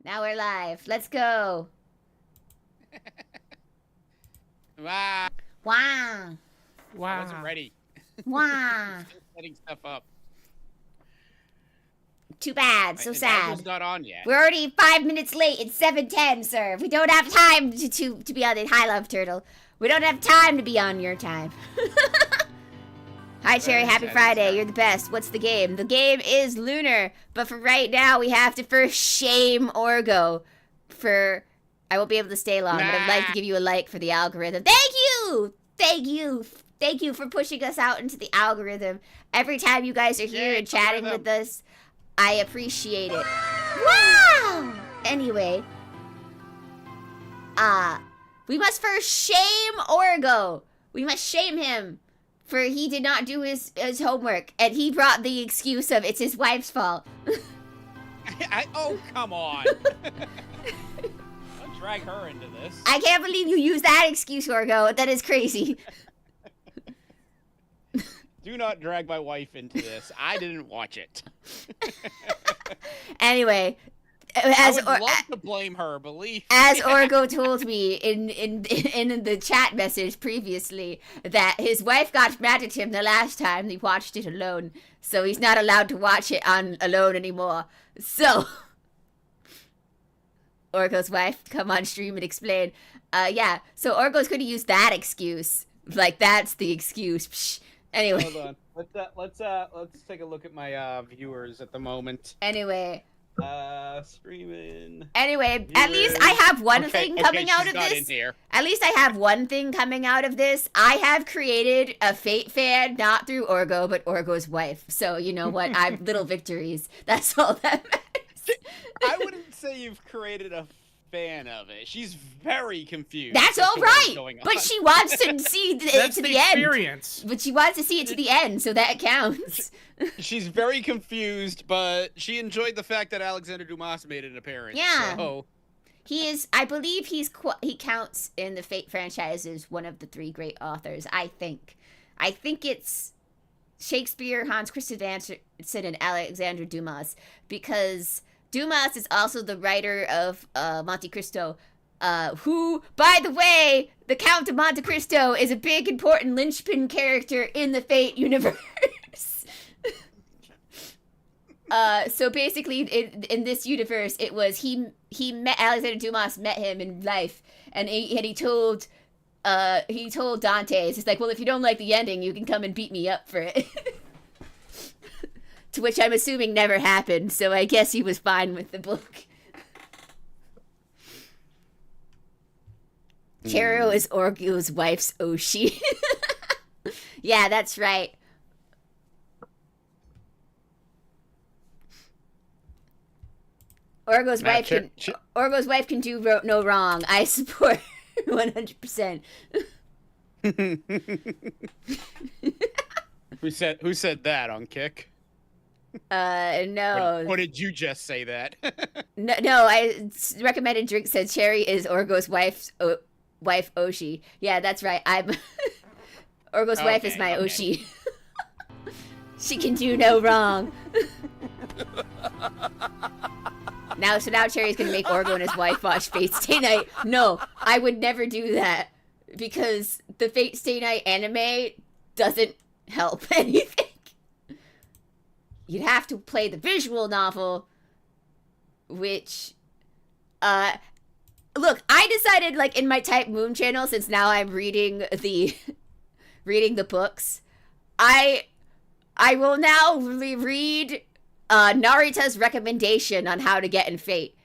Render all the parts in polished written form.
Now we're live. Let's go. Wow. Wow. I wasn't ready. Wow. Still setting stuff up. Too bad. So And sad. Aldo's not on yet. We're already 5 minutes late. It's 7:10, sir. We don't have time to be on the High Love Turtle. We don't have time to be on your time. Hi, Cherry. Happy Friday. You're the best. What's the game? The game is Lunar. But for right now, we have to first shame Orgo for... I won't be able to stay long, but I'd like to give you a like for the algorithm. Thank you! Thank you! Thank you for pushing us out into the algorithm. Every time you guys are here and chatting with us, I appreciate it. Wow! Anyway. We must first shame Orgo. We must shame him. For he did not do his homework. And he brought the excuse of it's his wife's fault. Oh, come on. Don't drag her into this. I can't believe you used that excuse, Orgo. That is crazy. Do not drag my wife into this. I didn't watch it. Anyway, I would love to blame her, believe me. As Orgo told me in the chat message previously, that his wife got mad at him the last time he watched it alone, so he's not allowed to watch it alone anymore. So, Orgo's wife, come on stream and explain. Yeah, so Orgo's going to use that excuse. Like, that's the excuse. Psh. Anyway. Hold on. Let's take a look at my viewers at the moment. Anyway. Streaming. Anyway, viewers. At least I have one thing coming out of not this. In here. At least I have one thing coming out of this. I have created a Fate fan, not through Orgo, but Orgo's wife. So, you know what? I'm little victories. That's all that matters. I wouldn't say you've created a fan of it. She's very confused. That's all right. But she wants to see it to the experience. End. But she wants to see it to the end, so that counts. She's very confused, but she enjoyed the fact that Alexander Dumas made an appearance. Yeah. So. He is, I believe he counts in the Fate franchise as one of the 3 great authors, I think. I think it's Shakespeare, Hans Christian Andersen, and Alexander Dumas, because Dumas is also the writer of Monte Cristo, who, by the way, the Count of Monte Cristo is a big, important linchpin character in the Fate universe. So basically, in this universe, it was he met Alexander Dumas, met him in life, and he told Dante, it's just like, well, if you don't like the ending, you can come and beat me up for it. To which I'm assuming never happened, so I guess he was fine with the book. Chero is Orgo's wife's Oshi. Yeah, that's right. Orgo's wife can do no wrong. I support 100%. Who said that on Kick? No. Or did you just say that? No, I recommended drink said Cherry is Orgo's wife Oshi. Yeah, that's right. I'm Orgo's wife is my Oshi. She can do no wrong. Now Cherry's gonna make Orgo and his wife watch Fate Stay Night. No, I would never do that because the Fate Stay Night anime doesn't help anything. You'd have to play the visual novel, which, look, I decided, like, in my Type Moon channel, since now I'm reading the books, I will now read, Narita's recommendation on how to get in Fate.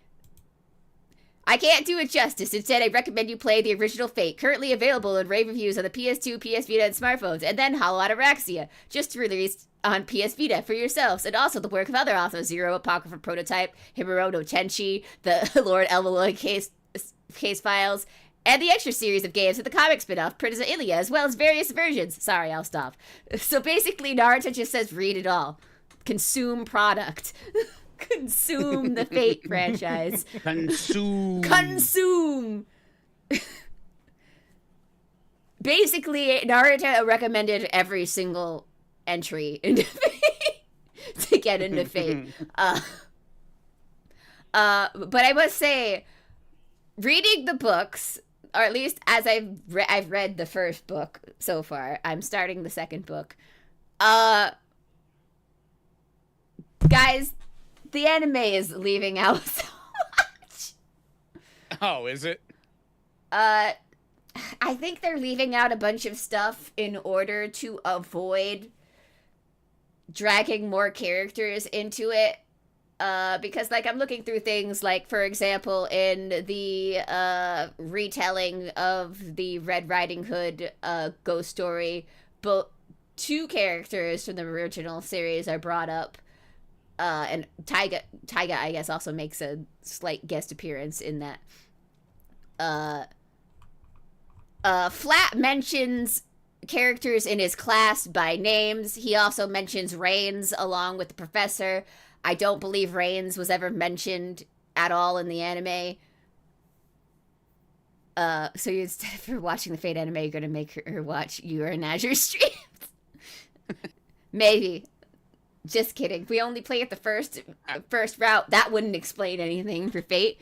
I can't do it justice. Instead, I recommend you play the original Fate, currently available in rave reviews on the PS2, PS Vita, and smartphones, and then Hollow Ataraxia, just released on PS Vita for yourselves, and also the work of other authors, Zero, Apocrypha Prototype, Himuro no Tenchi, the Lord Elmaloy case files, and the extra series of games with the comic spin-off, Princess Ilia, as well as various versions. Sorry, I'll stop. So basically, Naruto just says read it all. Consume product. Consume the Fate franchise. Consume. Basically, Naruto recommended every single entry into Fate to get into Fate. But I must say, reading the books, or at least as I've read the first book so far. I'm starting the second book. Uh, guys, the anime is leaving out so much. Oh, is it? Uh, I think they're leaving out a bunch of stuff in order to avoid dragging more characters into it. Because like I'm looking through things like, for example, in the retelling of the Red Riding Hood ghost story, but two characters from the original series are brought up. And Taiga, I guess, also makes a slight guest appearance in that. Flat mentions characters in his class by names. He also mentions Reigns along with the professor. I don't believe Reigns was ever mentioned at all in the anime. So instead of watching the Fate anime, you're gonna make her watch Your and Azure streams. Maybe. Just kidding. We only play at the first route. That wouldn't explain anything for Fate.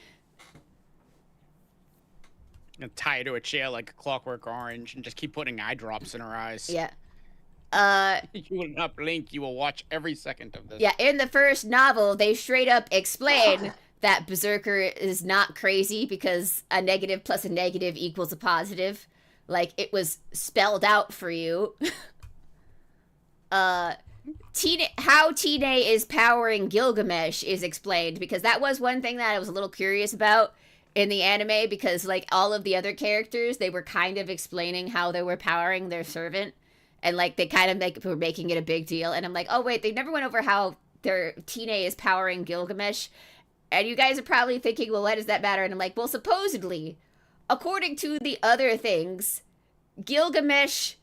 And tie her to a chair like a Clockwork Orange and just keep putting eye drops in her eyes. Yeah. You will not blink. You will watch every second of this. Yeah, in the first novel, they straight up explain that Berserker is not crazy because a negative plus a negative equals a positive. Like, it was spelled out for you. How Tine is powering Gilgamesh is explained, because that was one thing that I was a little curious about in the anime, because like all of the other characters, they were kind of explaining how they were powering their servant, and like they kind of were making it a big deal, and I'm like, oh wait, they never went over how their Tine is powering Gilgamesh. And you guys are probably thinking, well, why does that matter? And I'm like, well, supposedly, according to the other things, Gilgamesh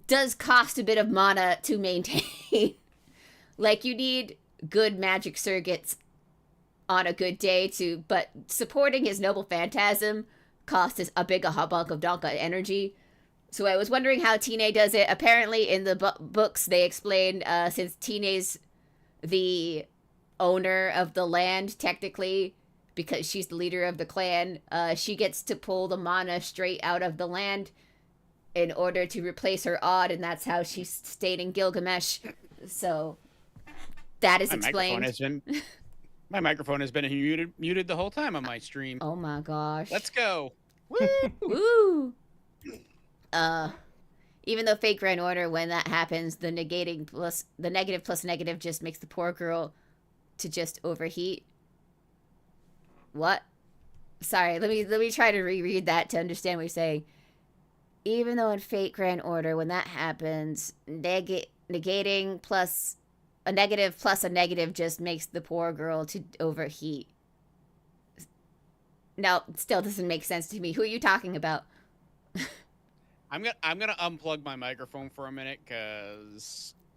does cost a bit of mana to maintain. Like, you need good magic circuits on a good day but supporting his noble phantasm costs a big hunk of donka energy. So I was wondering how Tine does it. Apparently in the books they explained, since Tine's the owner of the land technically, because she's the leader of the clan, she gets to pull the mana straight out of the land in order to replace her odd, and that's how she stayed in Gilgamesh. So that is explained. My microphone has been muted the whole time on my stream. Oh my gosh. Let's go. Woo! Woo! Even though Fate Grand Order, when that happens, the negative plus negative just makes the poor girl to just overheat. What? Sorry, let me try to reread that to understand what you're saying. Even though in Fate Grand Order, when that happens, negating plus a negative just makes the poor girl to overheat. No, it still doesn't make sense to me. Who are you talking about? I'm gonna unplug my microphone for a minute,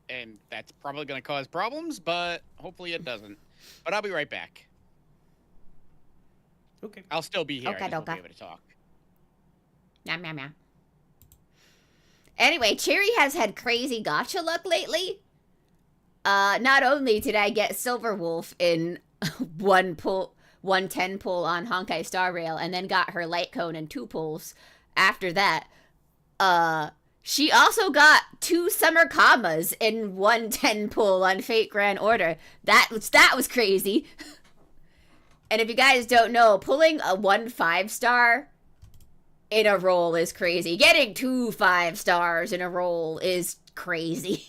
and that's probably gonna cause problems, but hopefully it doesn't. But I'll be right back. Okay. I'll still be here. Okay, I just won't be able to talk. Yum, yum, yum. Anyway, Cherry has had crazy gacha luck lately. Not only did I get Silver Wolf in 110 pull on Honkai Star Rail, and then got her Light Cone in 2 pulls after that, she also got 2 Summer Kamas in 110 pull on Fate Grand Order. That was crazy. And if you guys don't know, pulling a 1 5-star in a roll is crazy. Getting 2 5-stars in a roll is crazy.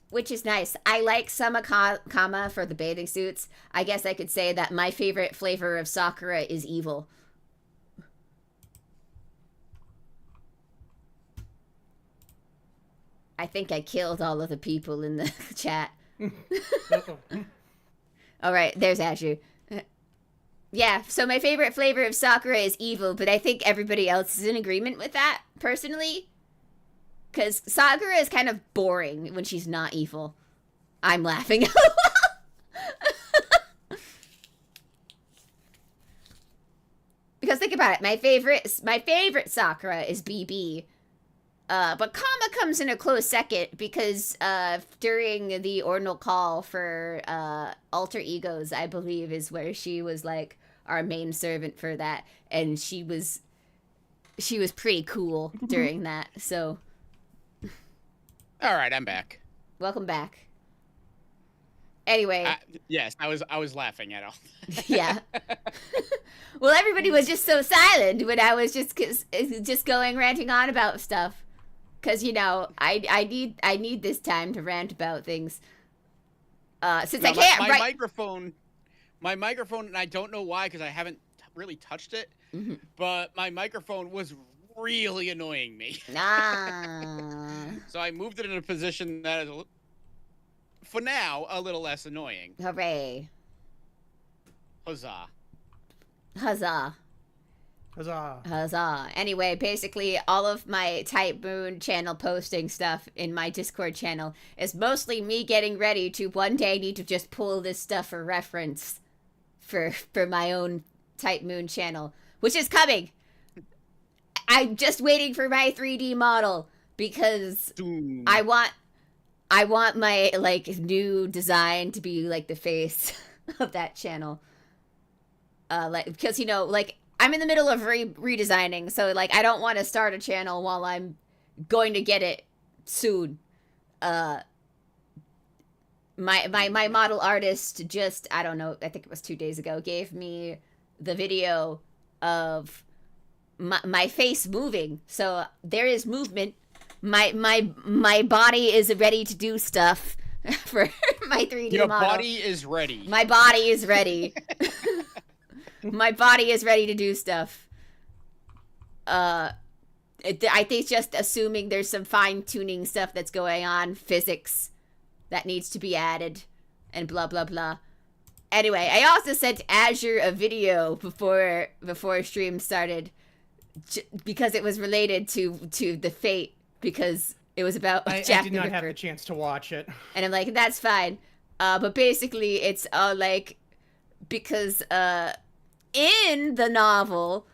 Which is nice. I like Samakama for the bathing suits. I guess I could say that my favorite flavor of Sakura is evil. I think I killed all of the people in the chat. Alright, there's Ashu. Yeah, so my favorite flavor of Sakura is evil, but I think everybody else is in agreement with that, personally. Because Sakura is kind of boring when she's not evil. I'm laughing. Because think about it, my favorite Sakura is BB. But Kama comes in a close second because during the ordinal call for alter egos, I believe is where she was like our main servant for that, and she was pretty cool during that. So, All right, I'm back. welcome back. Anyway, Yes, I was laughing at all. yeah. Well, everybody was just so silent when I was just going ranting on about stuff. Cause I need this time to rant about things. Since No, I can't. My microphone, and I don't know why, because I haven't really touched it. Mm-hmm. But my microphone was really annoying me. Ah. So I moved it in a position that is, for now, a little less annoying. Hooray! Huzzah! Huzzah! Huzzah. Huzzah. Anyway, basically, all of my Type Moon channel posting stuff in my Discord channel is mostly me getting ready to one day need to just pull this stuff for reference for my own Type Moon channel, which is coming. I'm just waiting for my 3D model because Doom. I want my like new design to be like the face of that channel. Because I'm in the middle of redesigning, so like I don't want to start a channel while I'm going to get it soon. My model artist just, I don't know, I think it was 2 days ago, gave me the video of my face moving. So there is movement. My body is ready to do stuff for my 3D Your model. body is ready. My body is ready. My body is ready to do stuff. I think just assuming there's some fine-tuning stuff that's going on, physics that needs to be added, and blah blah blah. Anyway, I also sent Azure a video before stream started, because it was related to the Fate, because it was about Jack I did the not Ripper. have the chance to watch it. And I'm like, that's fine. But basically, it's like, because in the novel,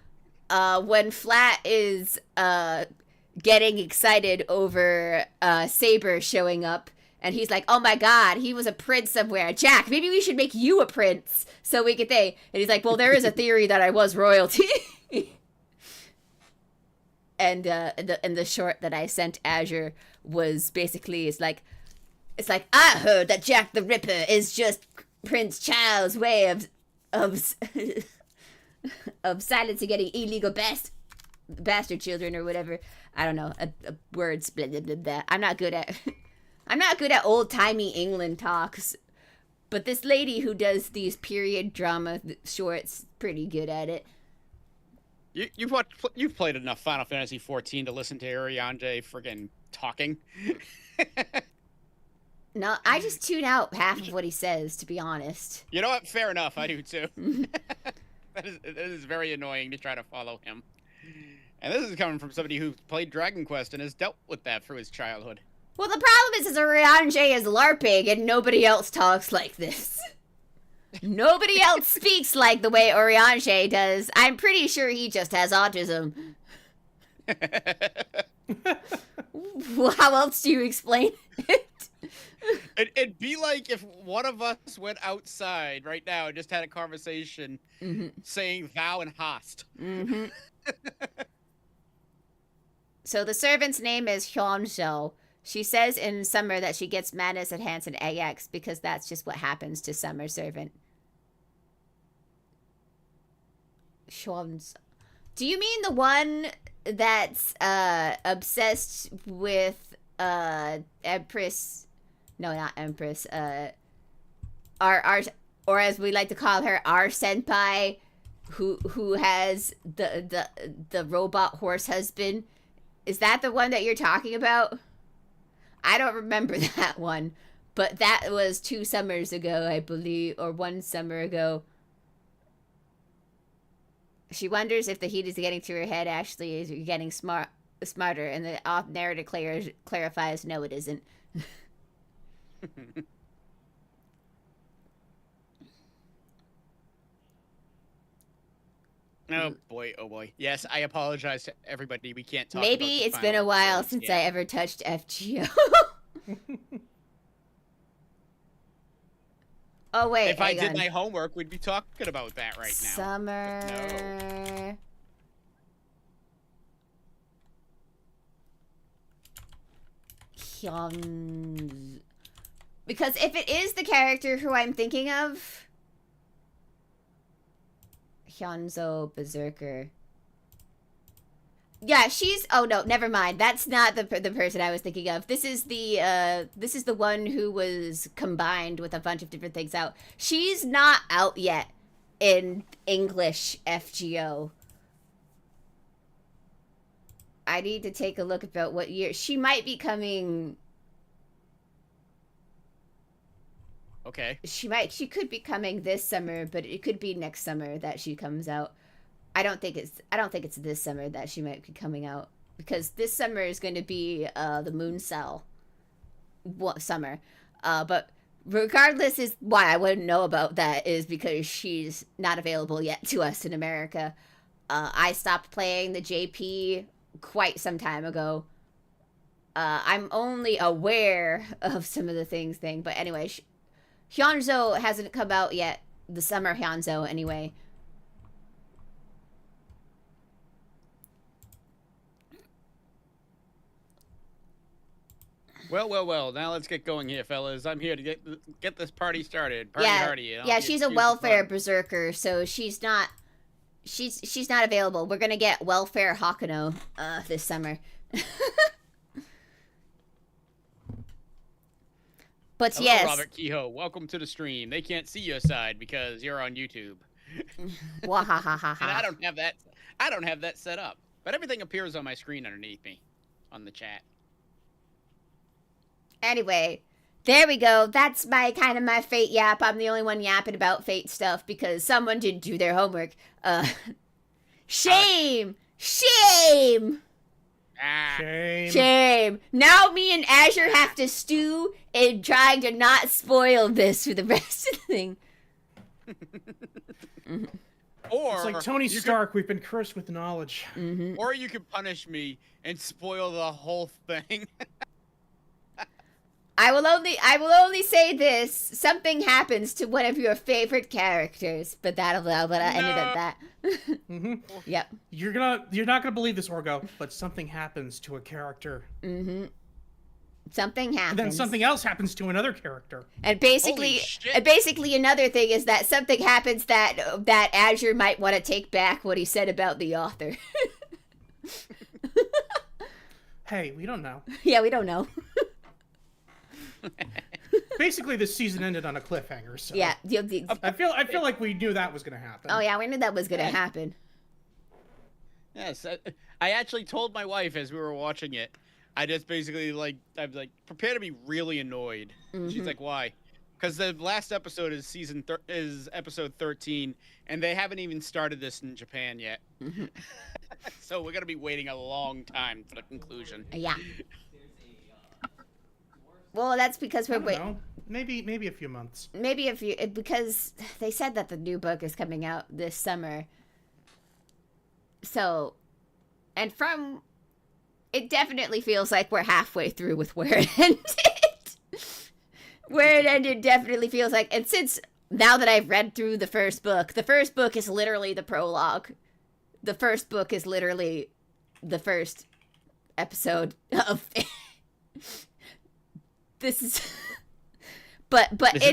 when Flat is getting excited over Saber showing up, and he's like, oh my god, he was a prince somewhere. Jack, maybe we should make you a prince so we could think. And he's like, well, there is a theory that I was royalty. And the short that I sent Azure was basically, it's like, I heard that Jack the Ripper is just Prince Charles' way of silencing any illegal bastard children or whatever. I don't know, words. Blah, blah, blah, blah. I'm not good at old timey England talks, but this lady who does these period drama shorts pretty good at it. You've played enough Final Fantasy XIV to listen to Ariane friggin' talking. No, I just tune out half of what he says, to be honest. You know what? Fair enough. I do too. That is very annoying to try to follow him. And this is coming from somebody who played Dragon Quest and has dealt with that through his childhood. Well, the problem is Ariane is LARPing and nobody else talks like this. Nobody else speaks like the way Oriange does. I'm pretty sure he just has autism. Well, how else do you explain it? It'd be like if one of us went outside right now and just had a conversation saying thou and hast. Mm-hmm. So the servant's name is Hyunjo. She says in Summer that she gets madness at Hanson AX because that's just what happens to Summer servant. Hyunjo. Do you mean the one that's obsessed with Empress? No, not Empress. Our or as we like to call her, our senpai, who has the robot horse husband. Is that the one that you're talking about? I don't remember that one, but that was 2 summers ago, I believe, or 1 summer ago. She wonders if the heat is getting to her head. Actually, is getting smarter, and the off narrative clarifies, no, it isn't. Oh boy, oh boy. Yes, I apologize to everybody. We can't talk. Maybe about the it's been final a while episodes since yet. I ever touched FGO. Oh wait, If I hang did on. my homework, we'd be talking about that right now. Summer. No. Because if it is the character who I'm thinking of, Hyunzo Berserker. Yeah, she's. Oh no, never mind. That's not the person I was thinking of. This is the one who was combined with a bunch of different things out. She's not out yet in English FGO. I need to take a look about what year she might be coming. Okay. She could be coming this summer, but it could be next summer that she comes out. I don't think it's this summer that she might be coming out, because this summer is going to be the Moon Cell summer. But regardless, is why I wouldn't know about that is because she's not available yet to us in America. I stopped playing the JP quite some time ago. I'm only aware of some of the things but anyway, Hyunzo hasn't come out yet. The summer Hyunzo, anyway. Well. Now let's get going here, fellas. I'm here to get this party started. Party hardy. Yeah, she's a welfare berserker, so she's not available. We're gonna get welfare Hakuno this summer. But Hello, yes, Robert Kehoe. Welcome to the stream. They can't see your side because you're on YouTube. Wahahaha. And I don't have that set up. But everything appears on my screen underneath me on the chat. Anyway, there we go. That's my Fate yap. I'm the only one yapping about Fate stuff because someone didn't do their homework. Shame! Shame! Ah, Shame. Now me and Azure have to stew in trying to not spoil this for the rest of the thing. or It's like Tony Stark. We've been cursed with knowledge. Or you could punish me and spoil the whole thing. I will only say this: something happens to one of your favorite characters, but that'll end it at that. Yep. You're not gonna believe this, Orgo, but something happens to a character. Something happens. And then something else happens to another character. And basically another thing is that something happens that Azure might want to take back what he said about the author. Hey, we don't know. Yeah, we don't know. Basically, this season ended on a cliffhanger. So Yeah. I feel like we knew that was gonna happen. Oh yeah, we knew that was gonna happen. Yes, I actually told my wife as we were watching it. I just basically I was like, prepare to be really annoyed. She's like, why? Because the last episode is episode 13, and they haven't even started this in Japan yet. So we're gonna be waiting a long time for the conclusion. Yeah. Well, that's because we're waiting. Maybe a few months. Because they said that the new book is coming out this summer. So, and from it definitely feels like we're halfway through with where it ended. Where it ended definitely feels like, and since now that I've read through the first book is literally the prologue. The first book is literally the first episode of this is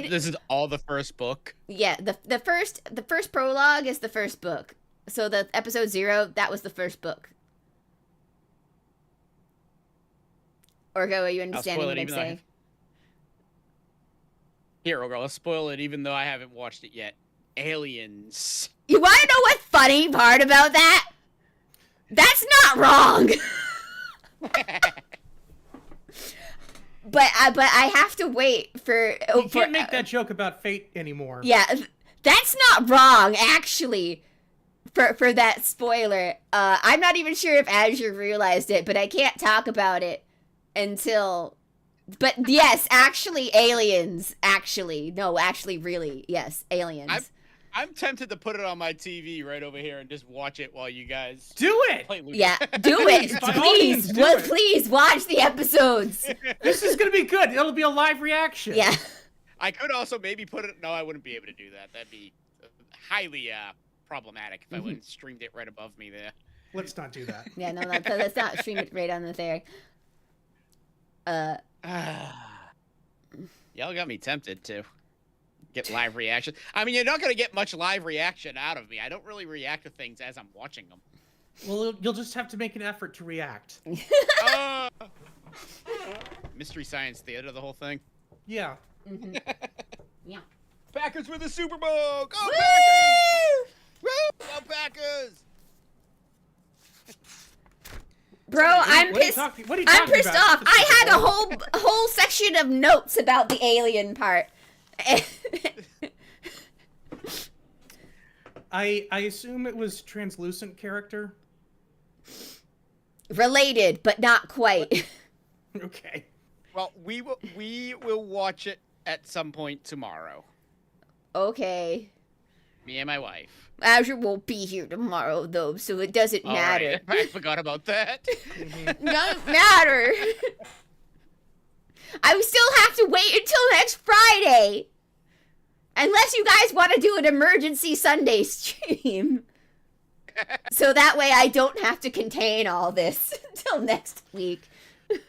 this is all the first book. Yeah, the first prologue is the first book. So the episode 0, that was the first book. Orgo, are you understanding what I'm saying? Here, Orgo, let's spoil it even though I haven't watched it yet. Aliens. You want to know what's funny part about that? That's not wrong. But I have to wait for. You can't make that joke about Fate anymore. Yeah, that's not wrong, actually. For that spoiler, I'm not even sure if Azure realized it, but I can't talk about it until. But yes, actually, aliens. Actually, no, actually, really, yes, aliens. I'm tempted to put it on my TV right over here and just watch it while you guys Do it. play Lunar. Yeah, do it. By all means, Please, do well, it. please watch the episodes. This is gonna be good. It'll be a live reaction. Yeah. I could also maybe put it. No, I wouldn't be able to do that. That'd be highly problematic if I wouldn't streamed it right above me there. Let's not do that. Yeah, no, let's not stream it right on the there. Y'all got me tempted to get live reaction. I mean, you're not gonna get much live reaction out of me. I don't really react to things as I'm watching them. Well, you'll just have to make an effort to react. Mystery Science Theater, the whole thing. Yeah. Yeah. Packers with the Super Bowl! Go Woo! Packers! Woo! Go Packers! Bro, I'm What are you pissed. talking- what are you I'm talking pissed about? off. I had a whole section of notes about the alien part. I assume it was translucent character. Related, but not quite. Okay. Well, we will watch it at some point tomorrow. Okay. Me and my wife. Azure won't be here tomorrow, though, so it doesn't All matter. right. I forgot about that. Doesn't matter. I still have to wait until next Friday. Unless you guys want to do an emergency Sunday stream. So that way I don't have to contain all this until next week.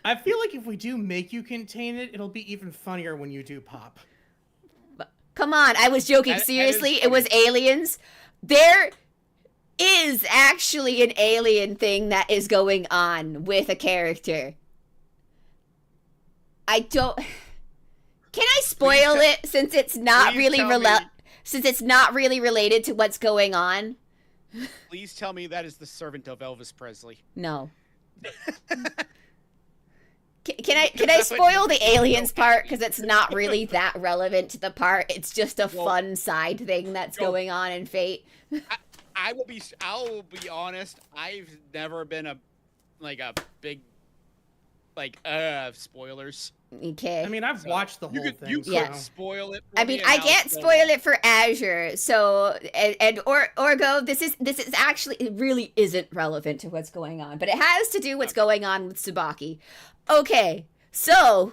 I feel like if we do make you contain it, it'll be even funnier when you do pop. Come on, I was joking. That is Seriously, it funny. was aliens. There is actually an alien thing that is going on with a character. I don't... Can I spoil it since it's not please really tell me- since it's not really related to what's going on? Please tell me that is the servant of Elvis Presley. No. Can I spoil the aliens part because it's not really that relevant to the part. It's just a Well, fun side thing that's go. going on in Fate. I will be honest. I've never been a big spoilers. Okay. I mean, I've watched the whole You thing. could Yeah. spoil it. For I me, mean, and I I'll can't spoil it for Azure. So and Orgo, this is actually, it really isn't relevant to what's going on, but it has to do what's going on with Tsubaki. Okay, so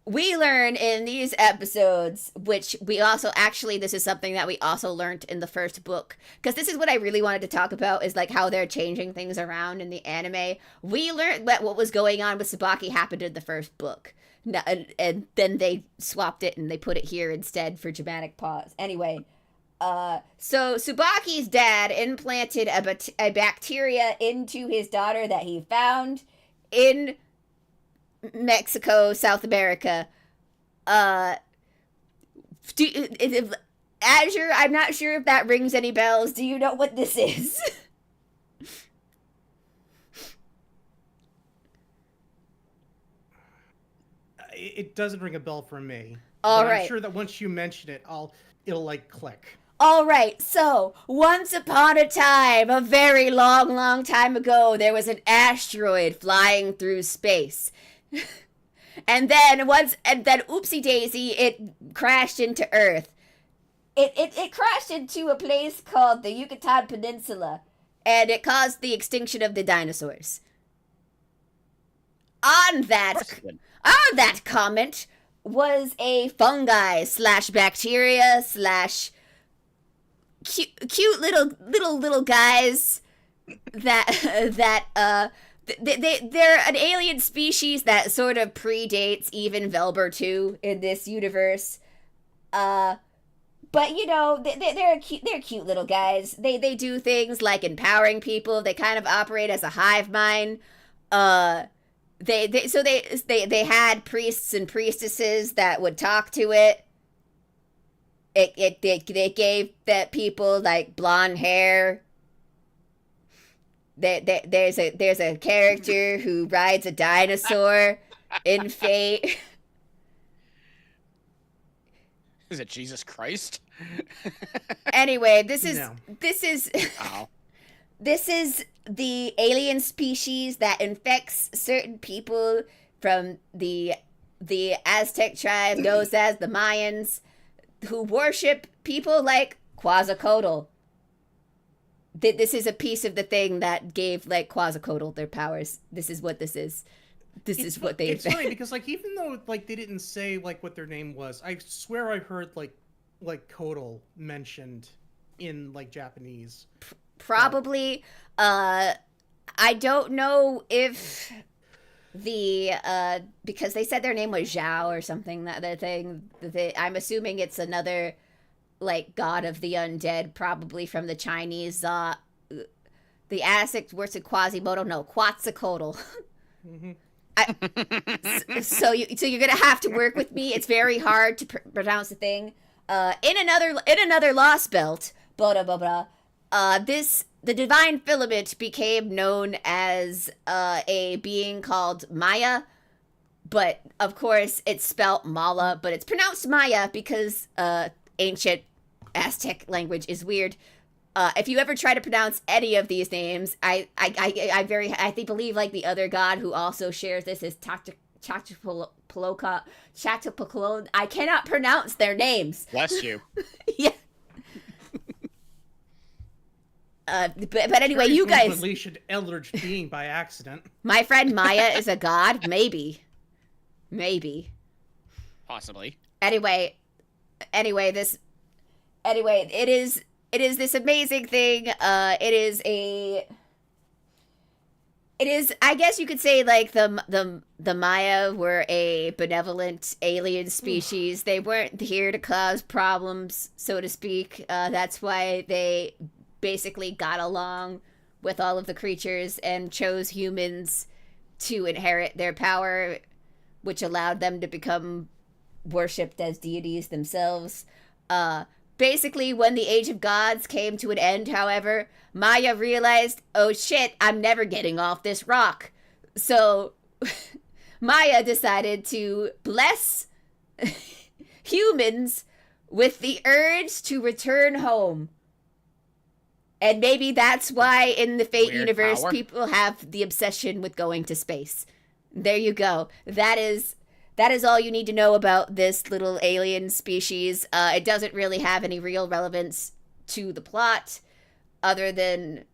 we learn in these episodes, which we also actually, this is something that we also learned in the first book, because this is what I really wanted to talk about, is like how they're changing things around in the anime. We learned that what was going on with Tsubaki happened in the first book. And then they swapped it and they put it here instead for dramatic pause. Anyway, so Tsubaki's dad implanted a bacteria into his daughter that he found in Mexico, South America. Azure, I'm not sure if that rings any bells. Do you know what this is? It doesn't ring a bell for me. All but right. I'm sure that once you mention it, it'll like click. All right, so once upon a time, a very long, long time ago, there was an asteroid flying through space. and then oopsie daisy, it crashed into Earth. It crashed into a place called the Yucatan Peninsula, and it caused the extinction of the dinosaurs. On that comet was a fungi / bacteria / cute little guys that they're an alien species that sort of predates even Velber 2 in this universe. But you know, they're cute little guys. They do things like empowering people. They kind of operate as a hive mind. They had priests and priestesses that would talk to it. They gave that people like blonde hair. There's a character who rides a dinosaur in Fate. Is it Jesus Christ? Anyway, this is Oh. this is the alien species that infects certain people from the Aztec tribe known as the Mayans, who worship people like Quasicodal. This is a piece of the thing that gave like Quasicodal their powers. This is what this is. This is what they. It's funny because like even though like they didn't say like what their name was, I swear I heard like Kodal mentioned in like Japanese. Probably. I don't know if the because they said their name was Zhao or something. That thing. I'm assuming it's another like god of the undead, probably from the Chinese. The Aztec words at Quasimodo. No, Quetzalcoatl. Mm-hmm. So you're gonna have to work with me. It's very hard to pronounce the thing. In another Lost Belt, the divine filament became known as a being called Maya, but of course it's spelt Mala, but it's pronounced Maya because ancient Aztec language is weird. If you ever try to pronounce any of these names, I believe like the other god who also shares this is Chachapaloka. I cannot pronounce their names. Bless you. Yeah. But anyway, you guys. Unleash an eldritch being by accident. My friend Maya is a god, maybe. Possibly. Anyway, it is this amazing thing. It is, I guess you could say, like, the Maya were a benevolent alien species. They weren't here to cause problems, so to speak. That's why they basically got along with all of the creatures and chose humans to inherit their power, which allowed them to become worshipped as deities themselves. Basically, when the Age of Gods came to an end, however, Maya realized, oh shit, I'm never getting off this rock. So, Maya decided to bless humans with the urge to return home. And maybe that's why in the Fate Weird universe, power. people have the obsession with going to space. There you go. That is all you need to know about this little alien species. It doesn't really have any real relevance to the plot, other than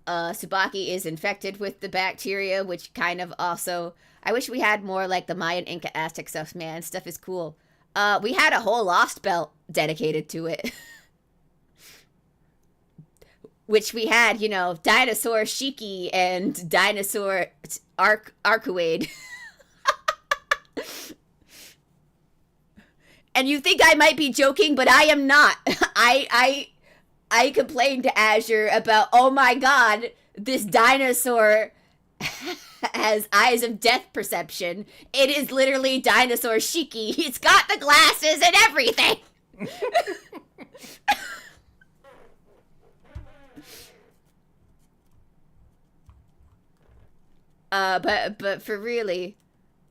Tsubaki is infected with the bacteria, which kind of also... I wish we had more like the Mayan, Inca, Aztec stuff, man. Stuff is cool. We had a whole Lost Belt dedicated to it. Which we had, Dinosaur Shiki and Dinosaur Arcuade. And you think I might be joking, but I am not. I complained to Azure about, oh my god, this dinosaur has eyes of death perception. It is literally Dinosaur Shiki. He's got the glasses and everything. But for really,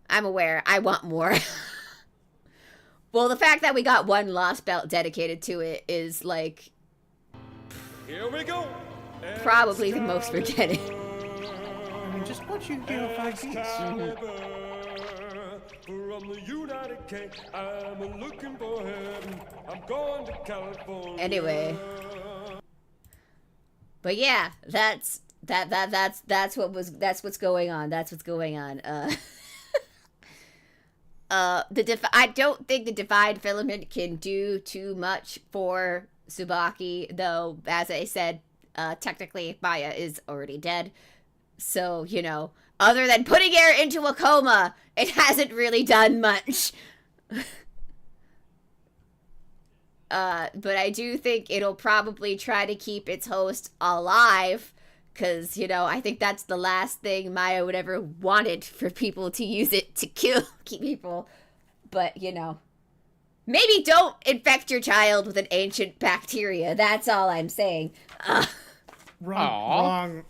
I'm aware. I want more. Well, the fact that we got one Lost Belt dedicated to it is, like, Here we go. probably the most we're getting. I mean, just watch you 5 beats. From the United Kingdom, I'm looking for heaven. I'm going to California. Anyway. But yeah, that's what's going on. That's what's going on. I don't think the Divine Filament can do too much for Tsubaki, though, as I said, technically Maya is already dead. So, other than putting her into a coma, it hasn't really done much. But I do think it'll probably try to keep its host alive, because, I think that's the last thing Maya would ever wanted, for people to use it to kill people. But, maybe don't infect your child with an ancient bacteria. That's all I'm saying. Wrong.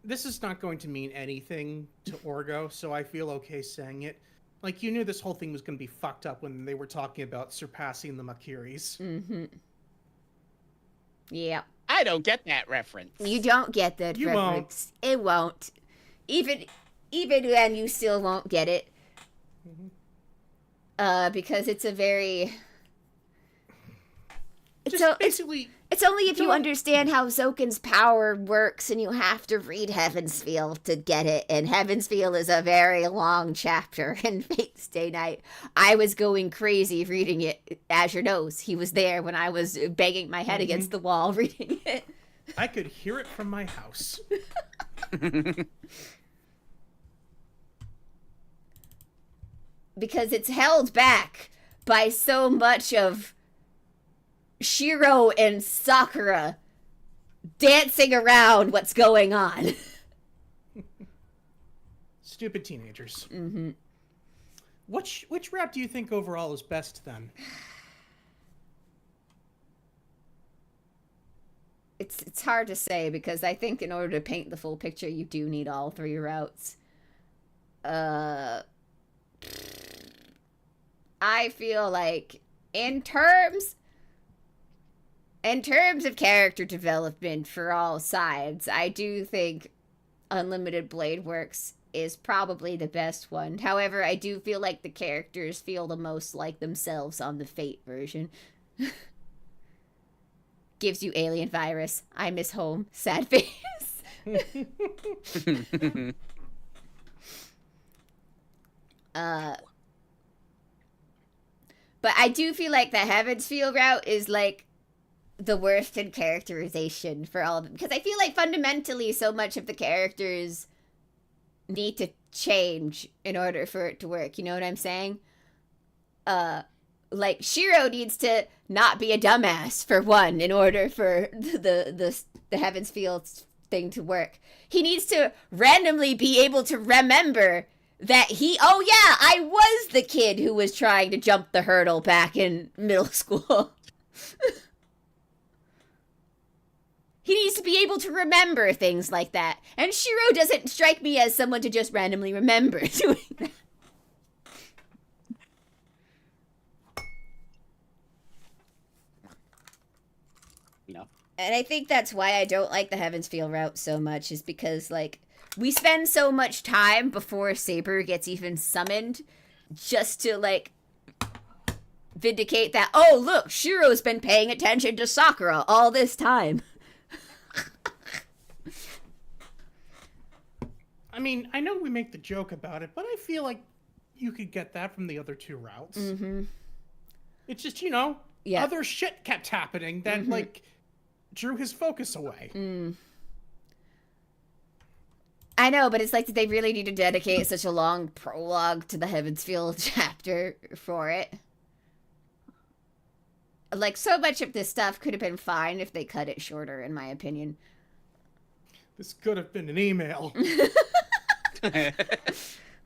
This is not going to mean anything to Orgo, so I feel okay saying it. Like, you knew this whole thing was going to be fucked up when they were talking about surpassing the Makiris. Mm-hmm. Yeah. I don't get that reference. You don't get that You reference. It won't. Even then, you still won't get it. Mm-hmm. because it's a very... Just basically... It's only if you No. understand how Zokin's power works, and you have to read Heavensfeel to get it. And Heavensfeel is a very long chapter in Fate's Day Night. I was going crazy reading it. Azure knows. He was there when I was banging my head against the wall reading it. I could hear it from my house. Because it's held back by so much of Shiro and Sakura dancing around what's going on. Stupid teenagers. Mm-hmm. Which route do you think overall is best then? It's hard to say, because I think in order to paint the full picture, you do need all three routes. I feel like in terms of character development for all sides, I do think Unlimited Blade Works is probably the best one. However, I do feel like the characters feel the most like themselves on the Fate version. Gives you alien virus. I miss home. Sad face. But I do feel like the Heavensfeel route is like the worst in characterization for all of them, because I feel like fundamentally so much of the characters need to change in order for it to work. You know what I'm saying? Like Shiro needs to not be a dumbass for one in order for the Heavensfeel thing to work. He needs to randomly be able to remember that oh yeah, I was the kid who was trying to jump the hurdle back in middle school. He needs to be able to remember things like that. And Shiro doesn't strike me as someone to just randomly remember doing that. No. And I think that's why I don't like the Heavensfeel route so much, is because, like, we spend so much time before Saber gets even summoned just to, like, vindicate that, oh, look, Shiro's been paying attention to Sakura all this time. I mean, I know we make the joke about it, but I feel like you could get that from the other two routes. Mm-hmm. It's just, you know, Yeah. other shit kept happening that, like, drew his focus away. I know, but it's like, did they really need to dedicate such a long prologue to the Heavensfeel chapter for it? Like, so much of this stuff could have been fine if they cut it shorter, in my opinion. This could have been an email.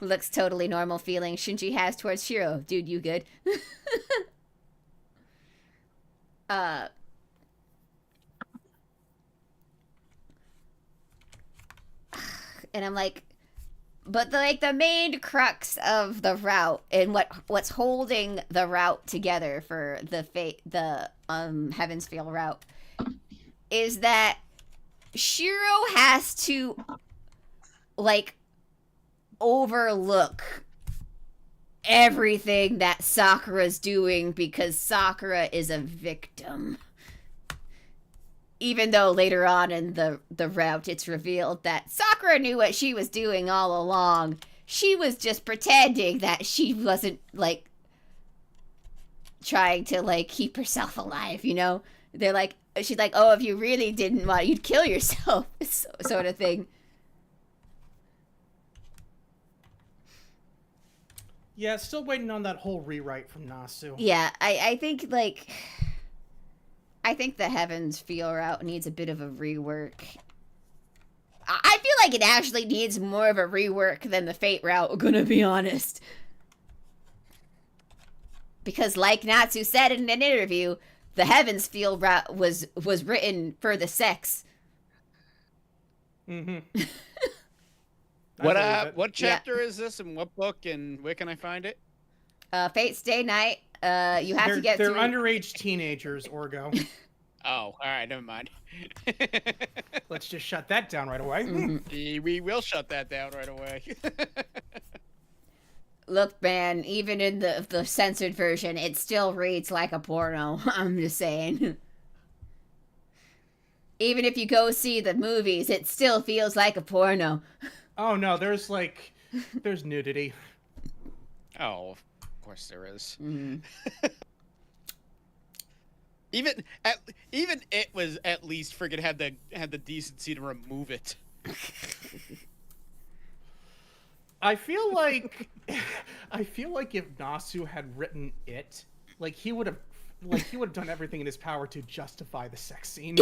Looks totally normal feeling Shinji has towards Shiro. Dude, you good? And I'm like, but the main crux of the route and what's holding the route together for the Heavensfeel route is that Shiro has to, like, overlook everything that Sakura's doing because Sakura is a victim. Even though later on in the route it's revealed that Sakura knew what she was doing all along. She was just pretending that she wasn't, like, trying to, like, keep herself alive, you know? They're like, she's like, oh, if you really didn't want, you'd kill yourself, sort of thing. Yeah, still waiting on that whole rewrite from Nasu. Yeah, I think, like, I think the Heavensfeel route needs a bit of a rework. I feel like it actually needs more of a rework than the Fate route, gonna be honest. Because like Natsu said in an interview, the Heavensfeel route was Mm-hmm. written for the sex. What chapter is this, and what book, and where can I find it? Fate's Day Night. You have to get they're through. underage teenagers, Orgo. Oh, all right, never mind. Let's just shut that down right away. Mm-hmm. We will shut that down right away. Look, man, even in the censored version, it still reads like a porno. I'm just saying. Even if you go see the movies, it still feels like a porno. Oh no, there's nudity. Oh, of course there is. Mm. Even it was at least friggin' had the decency to remove it. I feel like if Nasu had written it, he would have done everything in his power to justify the sex scene.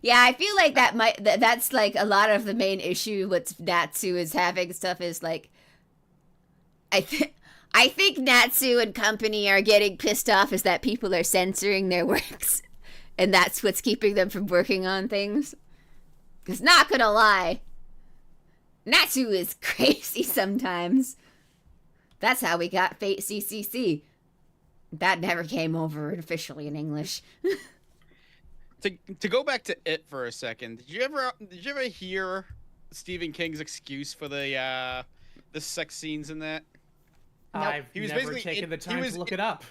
Yeah, I feel like that's like a lot of the main issue with Natsu is having stuff is like I think Natsu and company are getting pissed off is that people are censoring their works, and that's what's keeping them from working on things. Cause not gonna lie, Natsu is crazy sometimes. That's how we got Fate CCC. That never came over officially in English. To go back to it for a second, did you ever hear Stephen King's excuse for the sex scenes in that? Nope. I've He was never basically taken the time to look it up.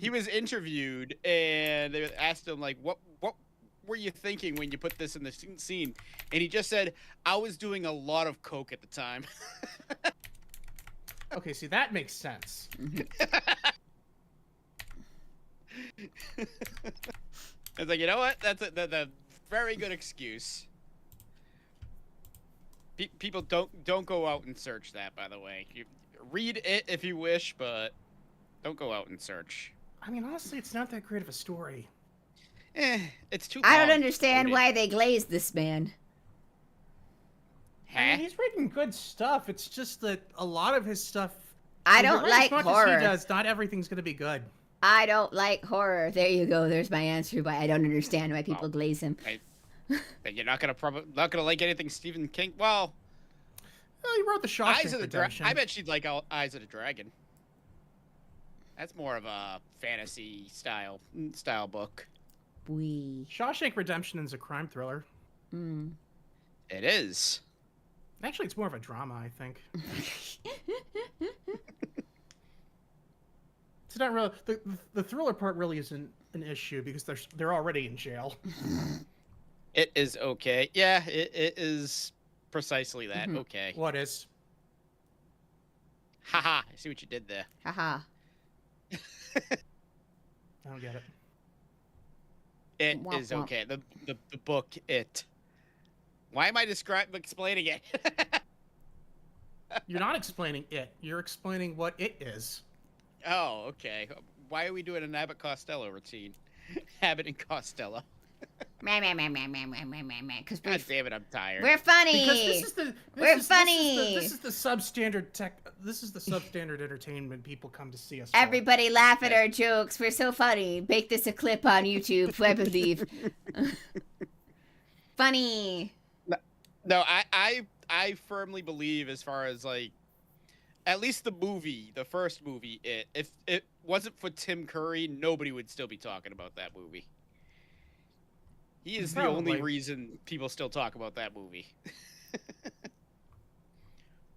He was interviewed, and they asked him like, "What were you thinking when you put this in the scene?" And he just said, "I was doing a lot of coke at the time." Okay, see, that makes sense. I was like, you know what? That's a very good excuse. People don't go out and search that. By the way, you read it if you wish, but don't go out and search. I mean, honestly, it's not that great of a story. It's too. I don't understand why they glazed this man. I mean, he's written good stuff. It's just that a lot of his stuff. I don't like as much horror. As he does, not everything's going to be good. I don't like horror. There you go. There's my answer. Why I don't understand why people glaze him. Then you're not gonna like anything Stephen King. Well, he wrote the Eyes Shawshank of the Redemption. I bet she'd like Eyes of the Dragon. That's more of a fantasy style book. Shawshank Redemption is a crime thriller. Mm. It is. Actually, it's more of a drama, I think. It's not really the thriller part really isn't an issue because they're already in jail. It is okay. Yeah, it is precisely that. Mhm. Okay. What is? Haha, I see what you did there. Haha. I don't get it. It Womp is womp. okay. The book, it. Why am I explaining it? You're not explaining it. You're explaining what it is. Oh, okay. Why are we doing an Abbott Costello routine? Abbott and Costello. Because God damn it, I'm tired. we're funny. Because We're funny. This is the substandard This is the substandard entertainment people come to see us. For. Everybody laugh at our jokes. We're so funny. Make this a clip on YouTube, I believe. Funny. No, I firmly believe, as far as like, at least the movie, the first movie, if it wasn't for Tim Curry, nobody would still be talking about that movie. He is the only reason people still talk about that movie.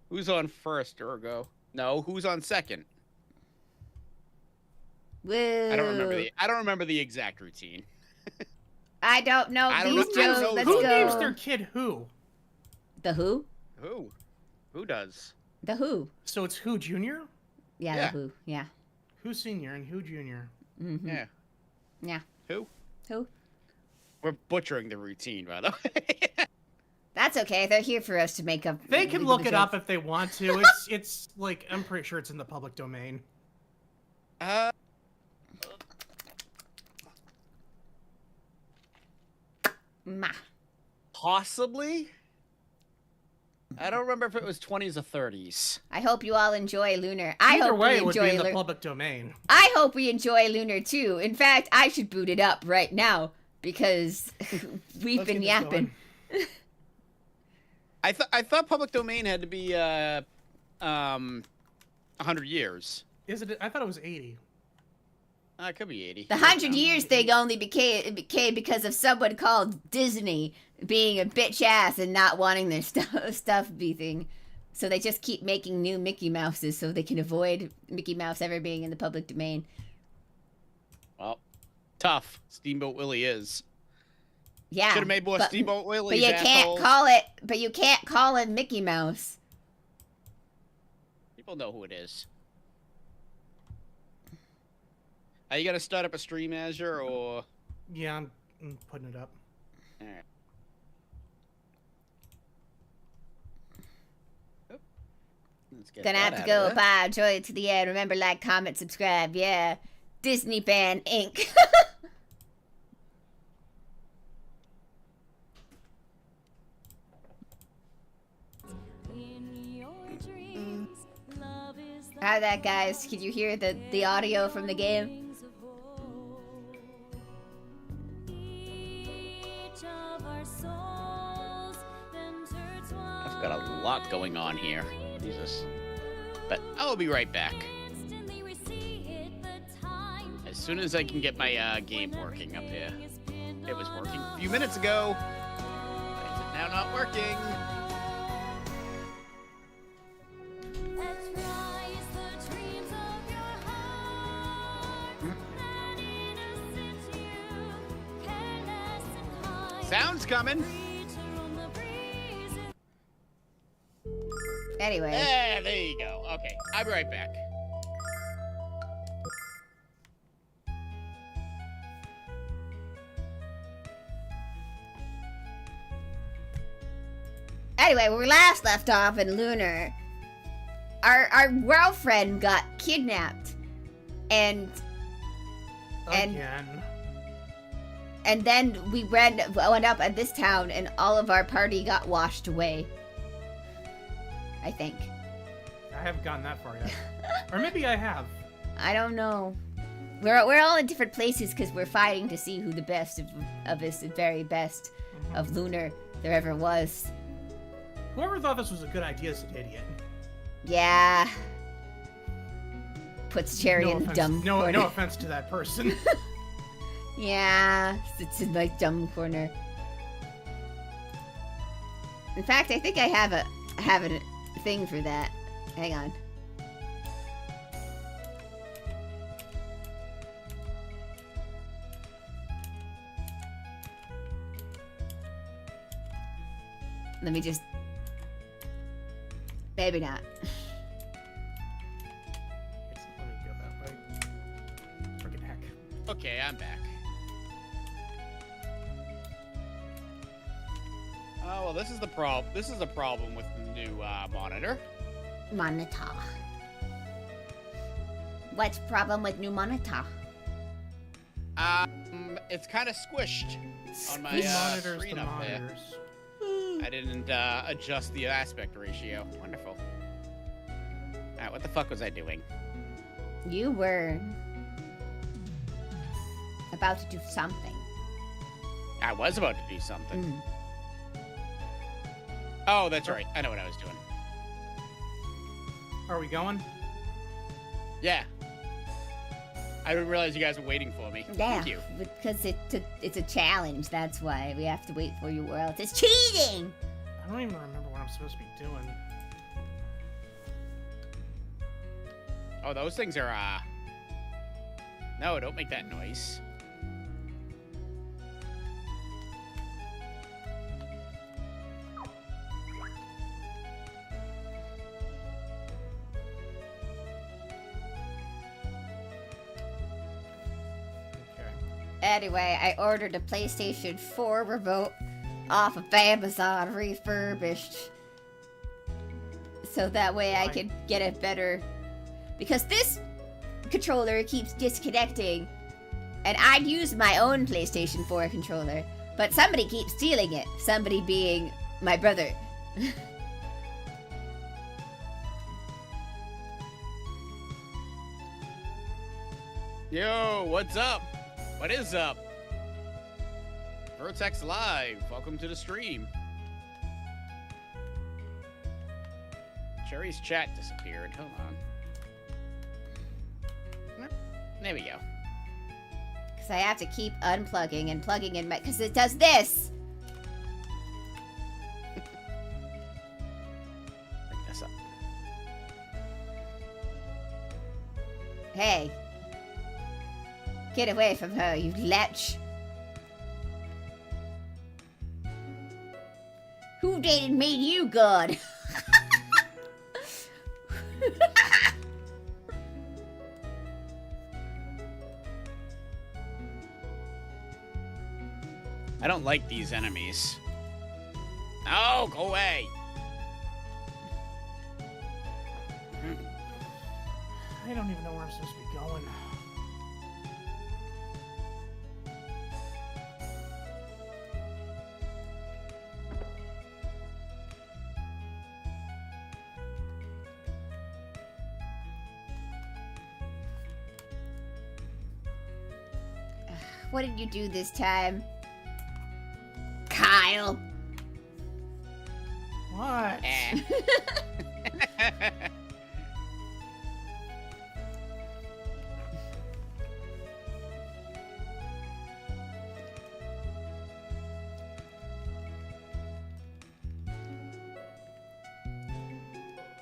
Who's on first, Urgo? No, who's on second? Woo. I don't remember the exact routine. I don't know I don't these know- I don't jokes. know Let's Who go. names their kid Who? The Who? Who? Who does? The Who? So it's Who Junior, Yeah, Yeah. the Who. Yeah. Who Senior, and Who Junior. Mm-hmm. Yeah. Yeah. Who? Who? We're butchering the routine, by the way. That's okay. They're here for us to make up. They can make look the it up jokes. if they want to. It's like I'm pretty sure it's in the public domain. Ma. Possibly. I don't remember if it was 20s or 30s. I hope you all enjoy Lunar. I Either hope way, we it would be enjoy in the Lunar. public domain. I hope we enjoy Lunar too. In fact, I should boot it up right now because we've Let's been get this yapping. going. I thought public domain had to be 100 years. Is it? I thought it was 80. It could be 80. The 100 years thing only became because of someone called Disney being a bitch ass and not wanting their stuff be thing. So they just keep making new Mickey Mouses so they can avoid Mickey Mouse ever being in the public domain. Well, tough. Steamboat Willie is. Yeah. Should have made more Steamboat Willies, But you assholes. can't call him Mickey Mouse. People know who it is. Are you gonna start up a stream, Azure, or? Yeah, I'm putting it up. All right. Let's get Gonna that have to out go. of there. Bye. Enjoy it to the end. Remember, like, comment, subscribe. Yeah. Disney Band Inc. How'd that, guys? Could you hear the audio from the game? I've got a lot going on here. Jesus. But I'll be right back. As soon as I can get my game working up here. It was working a few minutes ago. Why is it now not working? Sound's coming. Anyway. There you go. Okay, I'll be right back. Anyway, when we last left off in Lunar, our girlfriend got kidnapped, and Again. and then we went up at this town, and all of our party got washed away. I think. I haven't gotten that far yet. Or maybe I have. I don't know. We're all in different places because we're fighting to see who the best of us, the very best of Lunar there ever was. Whoever thought this was a good idea is an idiot. Yeah. Puts Cherry in the dumb corner. No offense to that person. Yeah, it's in my dumb corner. In fact, I think I have a thing for that. Hang on. Let me just... Maybe not. Let me go that way. Friggin' heck. Okay, I'm back. Oh well, this is the problem. This is the problem with the new monitor. Monitor. What's the problem with new monitor? It's kind of squished on my The monitors, screen the up there. monitors. I didn't adjust the aspect ratio. Wonderful. Alright, what the fuck was I doing? You were about to do something. I was about to do something. Mm. Oh, that's right. I know what I was doing. Are we going? Yeah. I didn't realize you guys were waiting for me. Yeah, Thank you. because it's a challenge. That's why we have to wait for you, or else it's cheating. I don't even remember what I'm supposed to be doing. Oh, those things are, No, don't make that noise. Okay. Anyway, I ordered a PlayStation 4 remote off of Amazon refurbished. So that way I Why? could get it better. Because this controller keeps disconnecting. And I'd use my own PlayStation 4 controller. But somebody keeps stealing it. Somebody being my brother. Yo, what's up? What is up? Vertex Live, welcome to the stream. Cherry's chat disappeared. Hold on. There we go. Because I have to keep unplugging and plugging in my... Because it does this! Bring this up. Hey. Get away from her, you lech. Who dated made you good? I don't like these enemies. No, go away. I don't even know where I'm supposed to be going. What did you do this time? Kyle. What? Eh.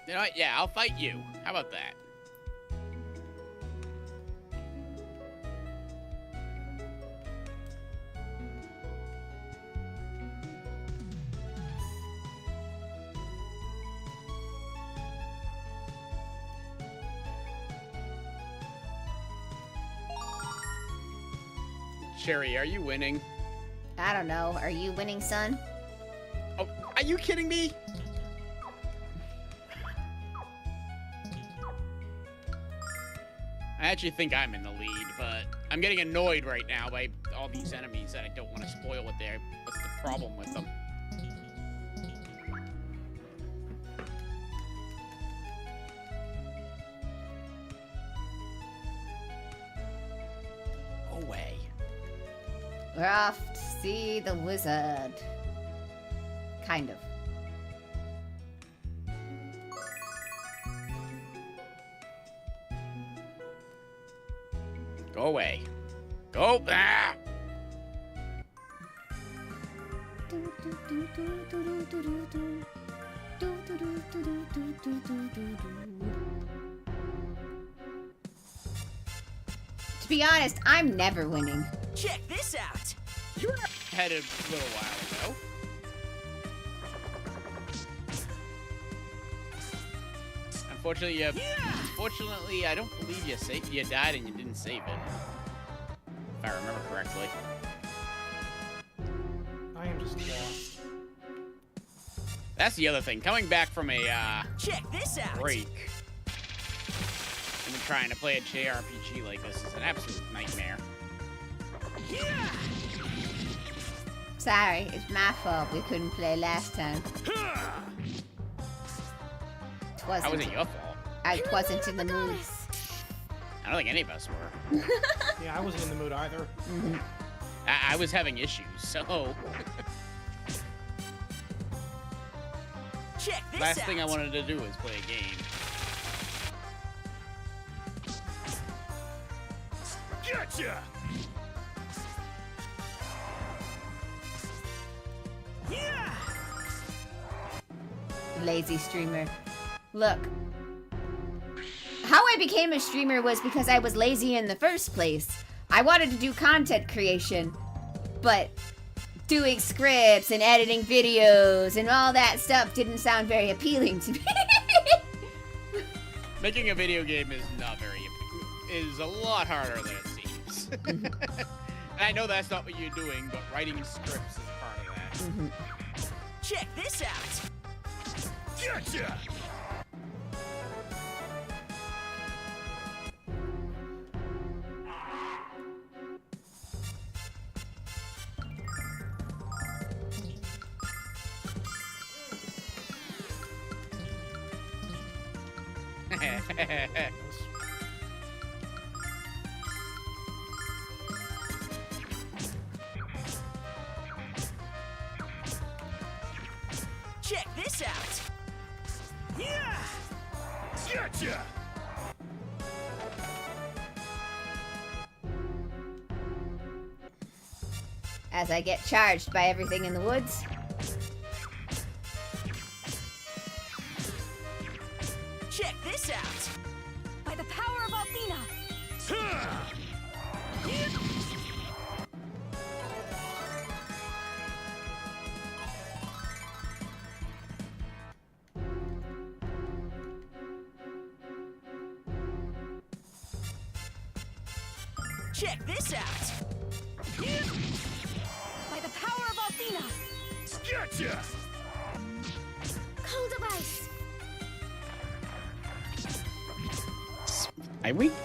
You know what? Yeah, I'll fight you. How about that? Cherry, are you winning? I don't know. Are you winning, son? Oh, are you kidding me? I actually think I'm in the lead, but I'm getting annoyed right now by all these enemies that I don't want to spoil what's the problem with them. Go away. We're off to see the wizard. Kind of. Go away. Go. Ah! To be honest, I'm never winning. Check this out. You were ahead a little while ago. Unfortunately, I don't believe you died and you didn't save it. If I remember correctly. I am just lost. That's the other thing. Coming back from a Check this out. break and then trying to play a JRPG like this is an absolute nightmare. Yeah. Sorry, it's my fault we couldn't play last time. How was it your fault? I wasn't in the mood. I don't think any of us were. Yeah, I wasn't in the mood either. Mm-hmm. I was having issues, so... Check this Last out. thing I wanted to do was play a game. Gotcha! Yeah. Lazy streamer. Look. How I became a streamer was because I was lazy in the first place. I wanted to do content creation, but doing scripts and editing videos and all that stuff didn't sound very appealing to me. Making a video game is not very... is a lot harder than it seems. And I know that's not what you're doing, but writing scripts is part of that. Mm-hmm. Check this out. Gotcha! Check this out. Yeah. Gotcha! As I get charged by everything in the woods. Check this out. By the power of Athena, Check this out. By the power of Athena. Gotcha! Cold device.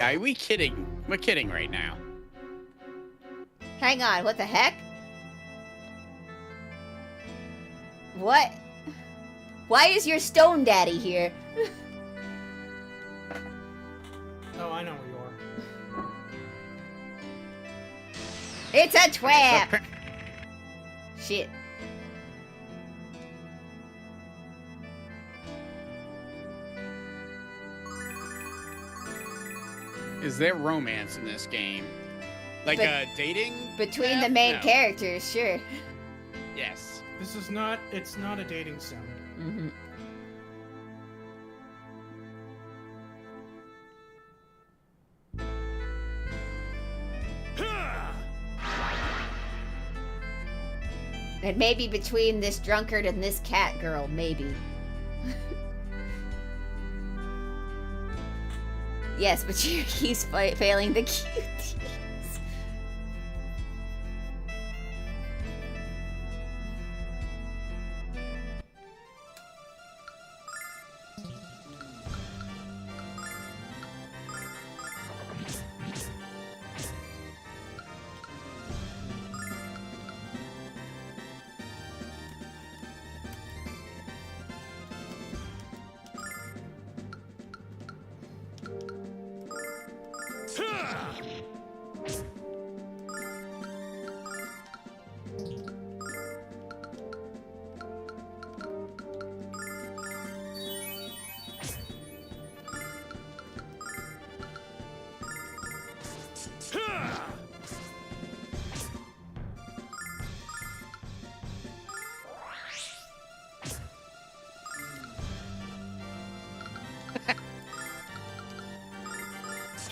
Are we kidding? We're kidding right now. Hang on, what the heck? What? Why is your stone daddy here? Oh, I know where you are. It's a trap! Shit. Is there romance in this game? Like But- dating? Between the path? main No. characters, sure. Yes. This is not. It's not a dating sim. Mm-hmm. And maybe between this drunkard and this cat girl, maybe. Yes, but he's failing the cuties.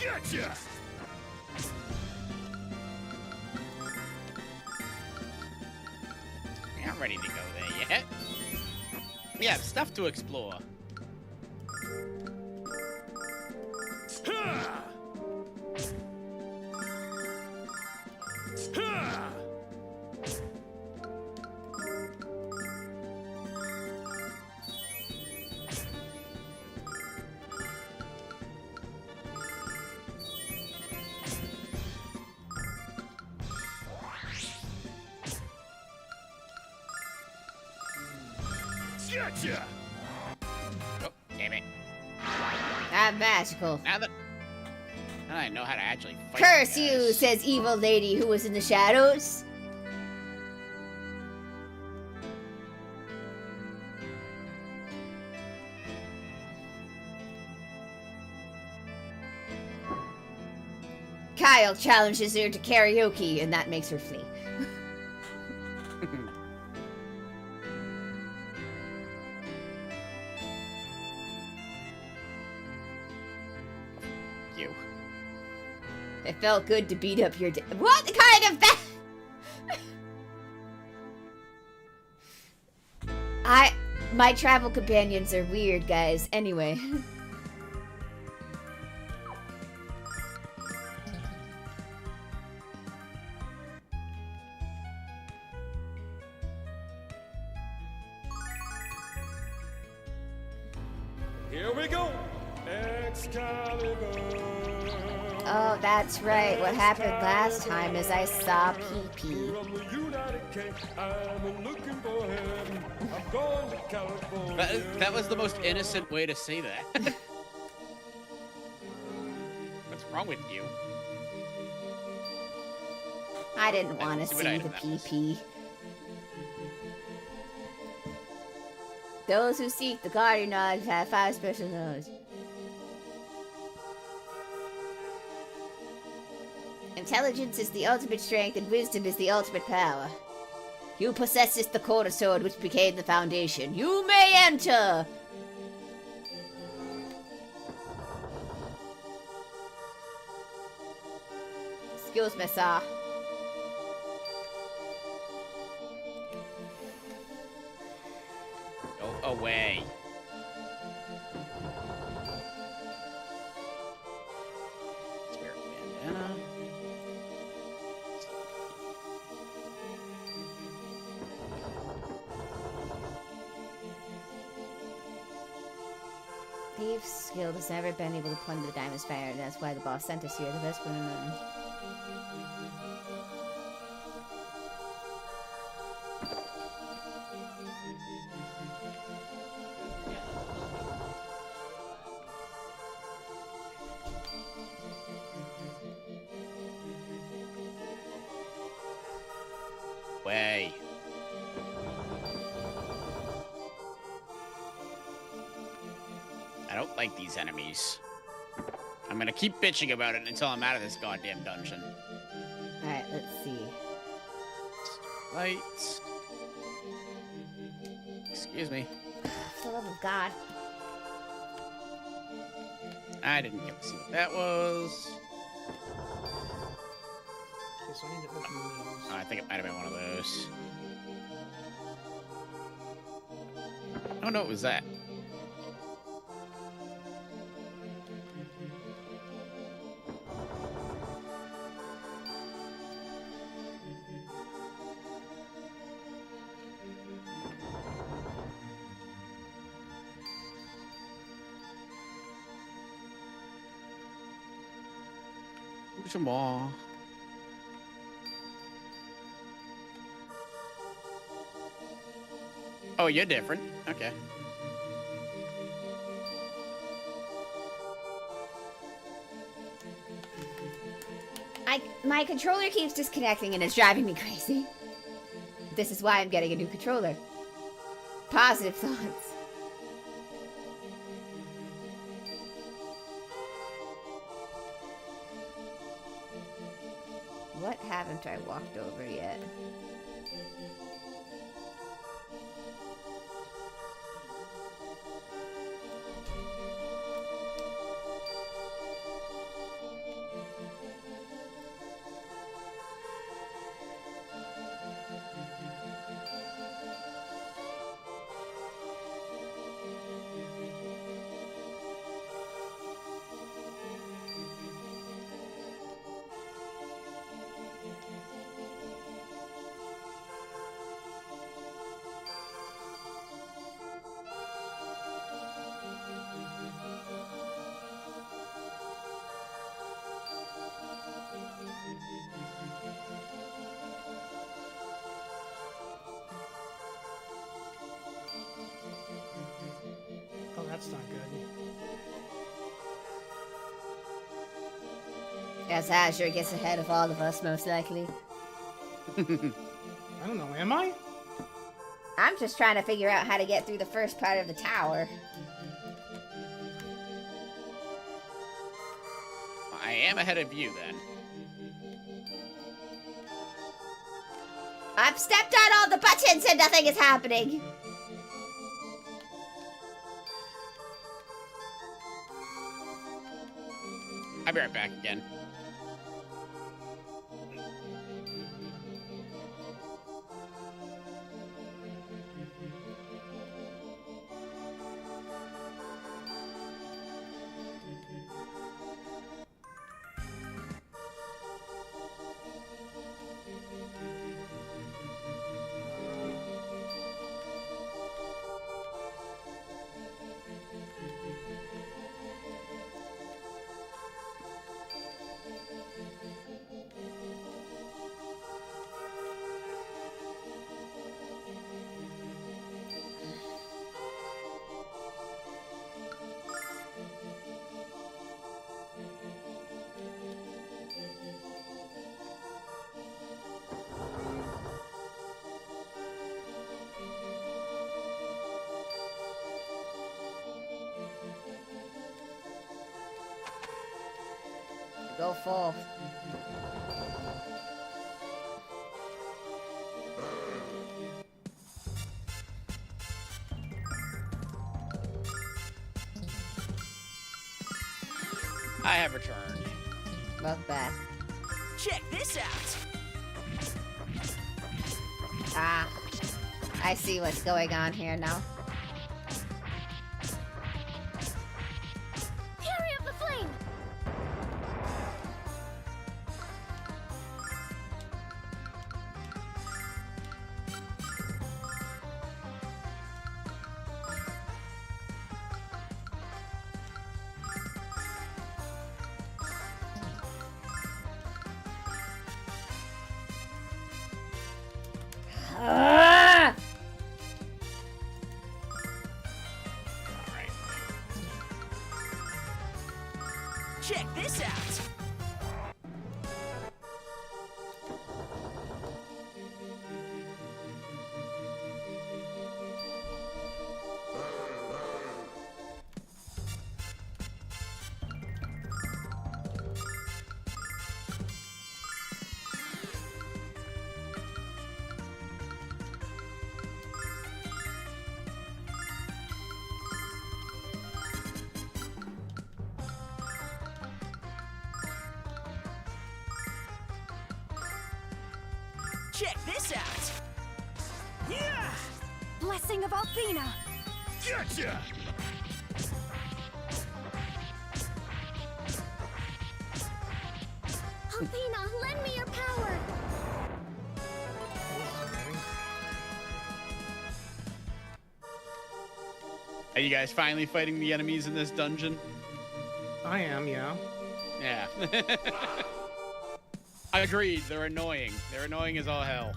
Gotcha! We're not ready to go there yet. We have stuff to explore. Gotcha! Oh, damn it. I'm magical. Now that I know how to actually fight Curse you you, guys. says evil lady who was in the shadows. Kyle challenges her to karaoke, and that makes her flee. You. It felt good to beat up your what kind of my travel companions are weird, guys. Anyway. Here we go! Excalibur! Oh, that's right. What happened last time is I saw PP. From the United Kingdom, I'm looking for heaven. I'm going to California. That was the most innocent way to say that. What's wrong with you? I didn't want to see what see item the that was. PP. Those who seek the guardian knowledge have 5 special knowledge. Intelligence is the ultimate strength, and wisdom is the ultimate power. You possessest the quarter sword, which became the foundation. You may enter! Excuse me, sir. Go away. Spirit bandana. Thieves Guild has never been able to plunder the Diamond Spire, and that's why the boss sent us here. The best one. Way. I don't like these enemies. I'm gonna keep bitching about it until I'm out of this goddamn dungeon. Alright, let's see. Lights. Excuse me. For the love of God. I didn't get to see what that was. Okay, so I need to open those. Oh, I think it might have been one of those. Oh no, it was that. Some more. Oh, you're different. Okay. My controller keeps disconnecting and it's driving me crazy. This is why I'm getting a new controller. Positive thoughts. What haven't I walked over yet? Oh, that's not good. As Azure gets ahead of all of us, most likely. I don't know, am I? I'm just trying to figure out how to get through the first part of the tower. I am ahead of you then. I've stepped on all the buttons and nothing is happening. I'll be right back again. Go full. I have returned. Welcome back. Check this out. Ah, I see what's going on here now. Fury of the flame. Ah! All right. Check this out. Check this out. Yeah! Blessing of Althena. Gotcha! Althena, lend me your power. Are you guys finally fighting the enemies in this dungeon? I am, yeah. Yeah. I agreed. They're annoying. They're annoying as all hell.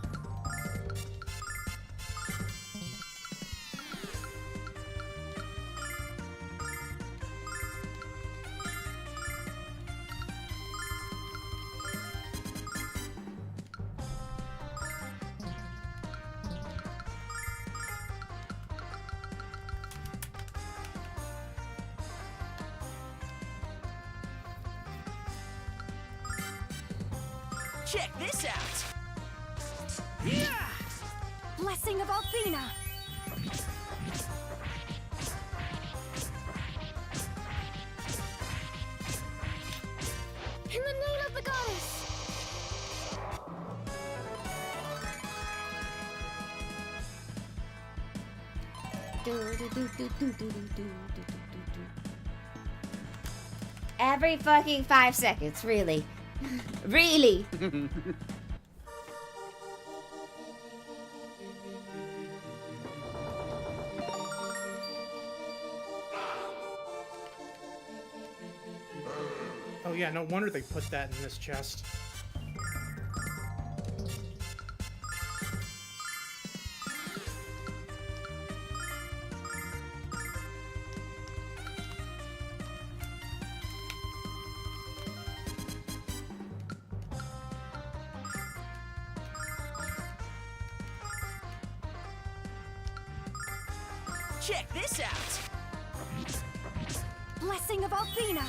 Check this out. Yeah! Blessing of Althena. In the name of the goddess. Every fucking 5 seconds, really. Really? Oh yeah, no wonder they put that in this chest. Check this out. Blessing of Althena.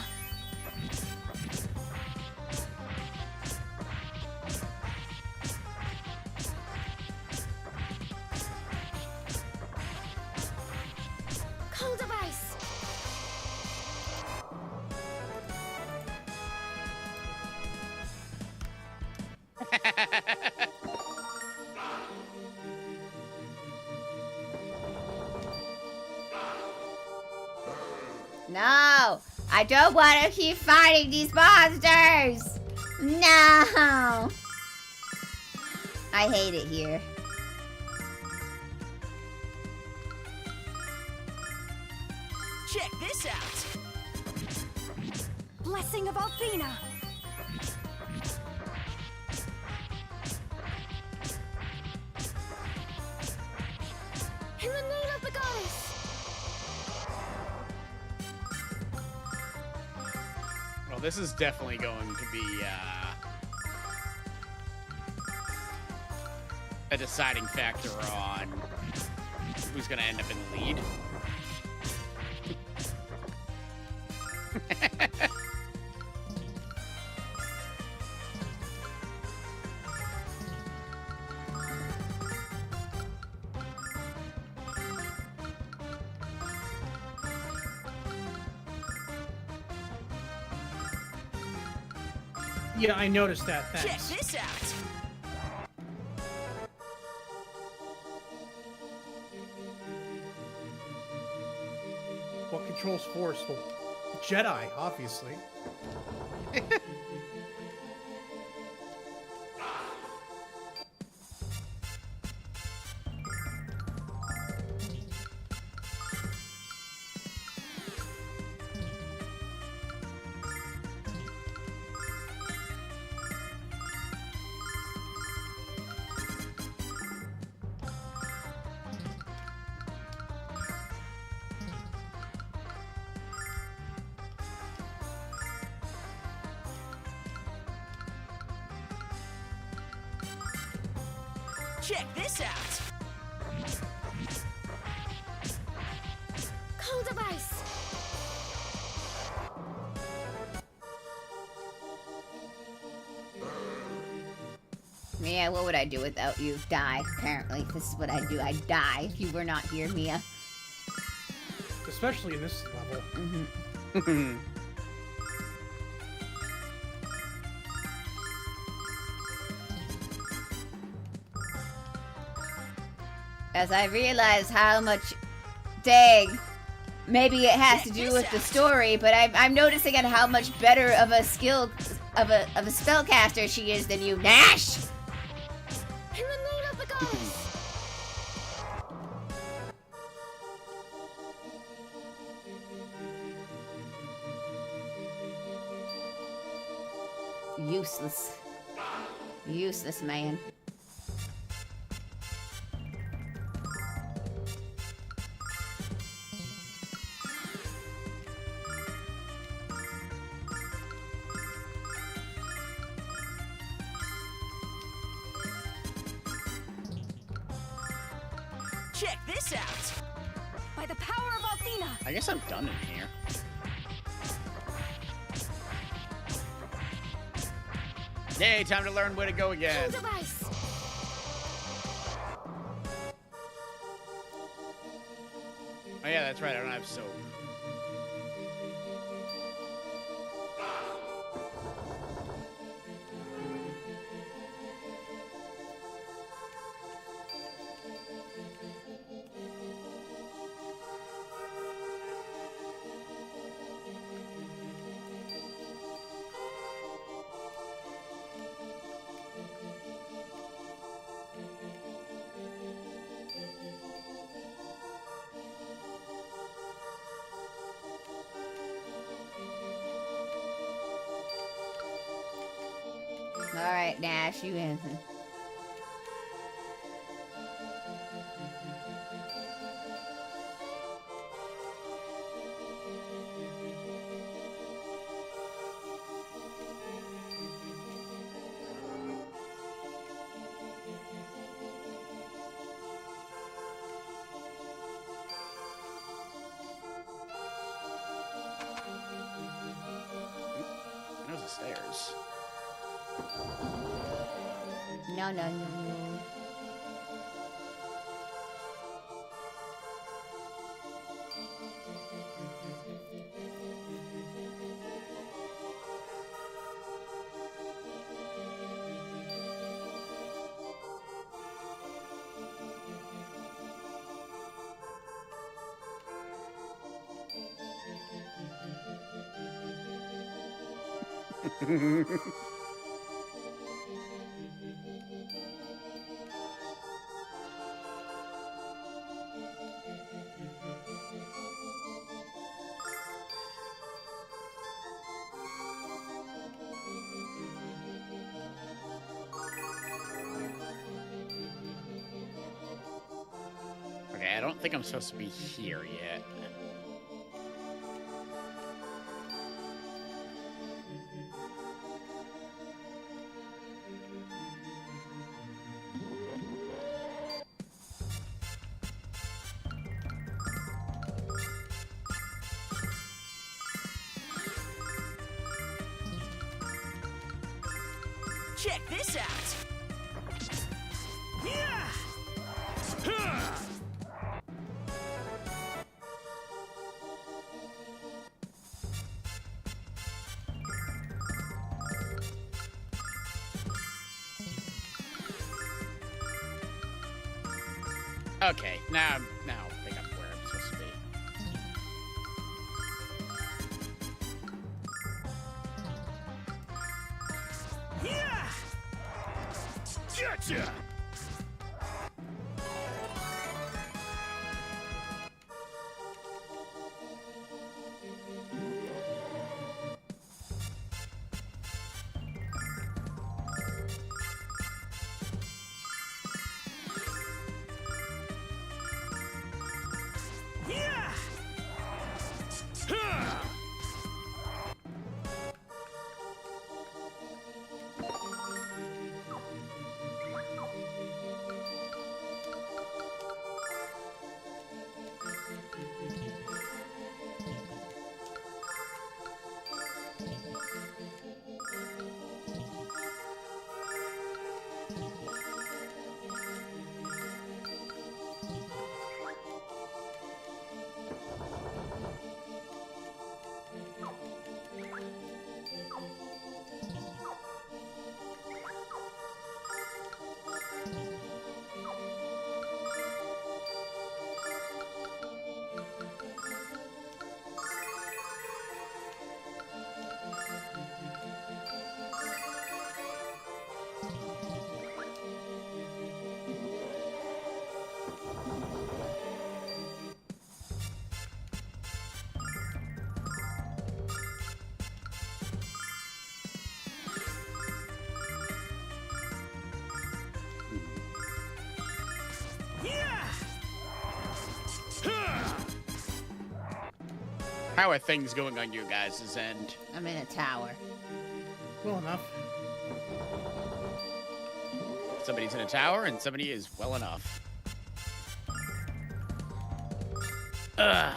Cold of ice. No! I don't want to keep fighting these monsters! No! I hate it here. Check this out. Blessing of Althena. In the name of the goddess. Well, this is definitely going to be a deciding factor on who's going to end up in the lead. Yeah, I noticed that. Check Thanks. this out. What controls Force? Well, Jedi, obviously. Check this out. Cold device. Mia, what would I do without you? Die, apparently. This is what I do. I die if you were not here, Mia. Especially in this level. Mm-hmm. As I realize how much... Dang. Maybe it has to do with the story, but I'm noticing at how much better of a skill... Of a spellcaster she is than you, Nash! In the name of the goddess. Useless. Useless, man. Check this out. By the power of Athena. I guess I'm done in here. Yay, time to learn where to go again. Cold device. Oh yeah, that's right, I don't have soap. Alright, Nash, you answer. There's the stairs. No, no, no, no. Okay, I don't think I'm supposed to be here yet. Check this out. Yeah. Huh. Okay, now I think I'm where I'm supposed to be. Yeah! Gotcha! Yeah! Ha! Yeah! Ha! How are things going on your guys' end? I'm in a tower. Well enough. Somebody's in a tower and somebody is well enough. Ugh.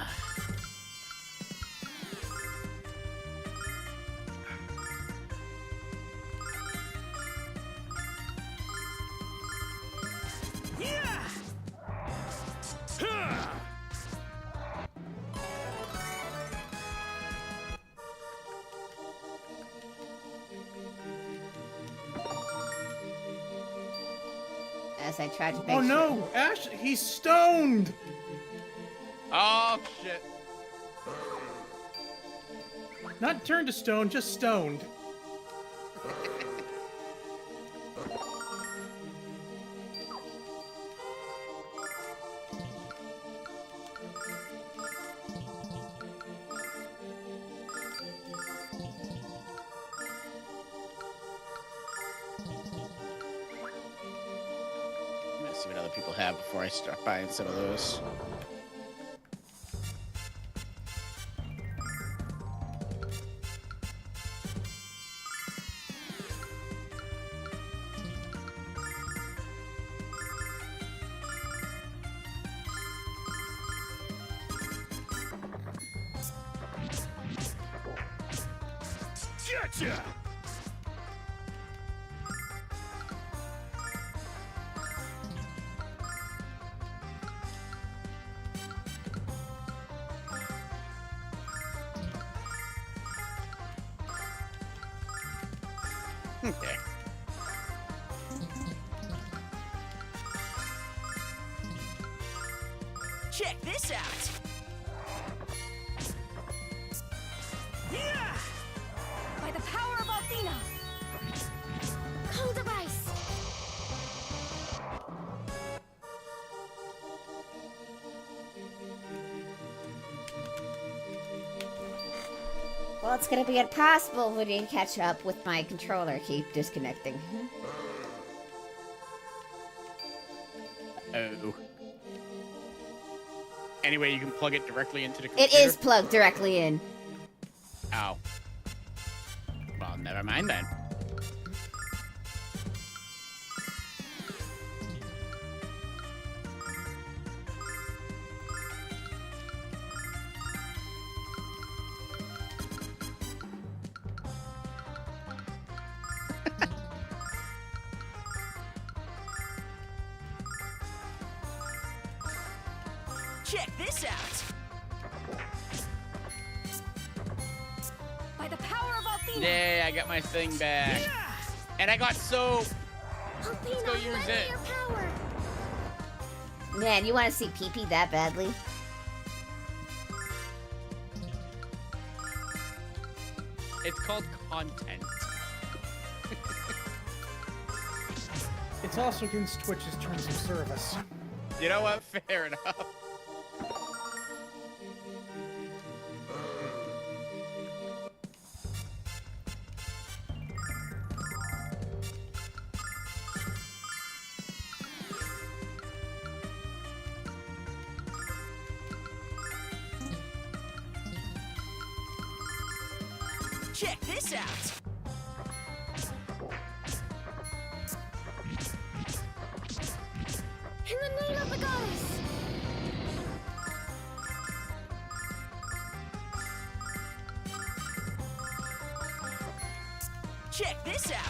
Yeah! Ha! As I tried to make Oh no, Ash, he's stoned. Oh shit. Not turned to stone, just stoned. I'm gonna see what other people have before I start buying some of those. Gotcha! Okay. Check this out! Yeah! By the power of Athena! Call device! Well, it's gonna be impossible for me to catch up with my controller keep disconnecting. Oh. Anyway, you can plug it directly into the It computer. is plugged directly in. Oh. Well, never mind then. Check this out! By the power of Athena! Yay, I got my thing back. Yeah! And I got soap. Athena, go use lend me it. your power! Man, you want to see pee-pee that badly? It's called content. It's also against Twitch's terms of service. You know what? Fair enough. Check this out. In the name of the goddess! Check this out.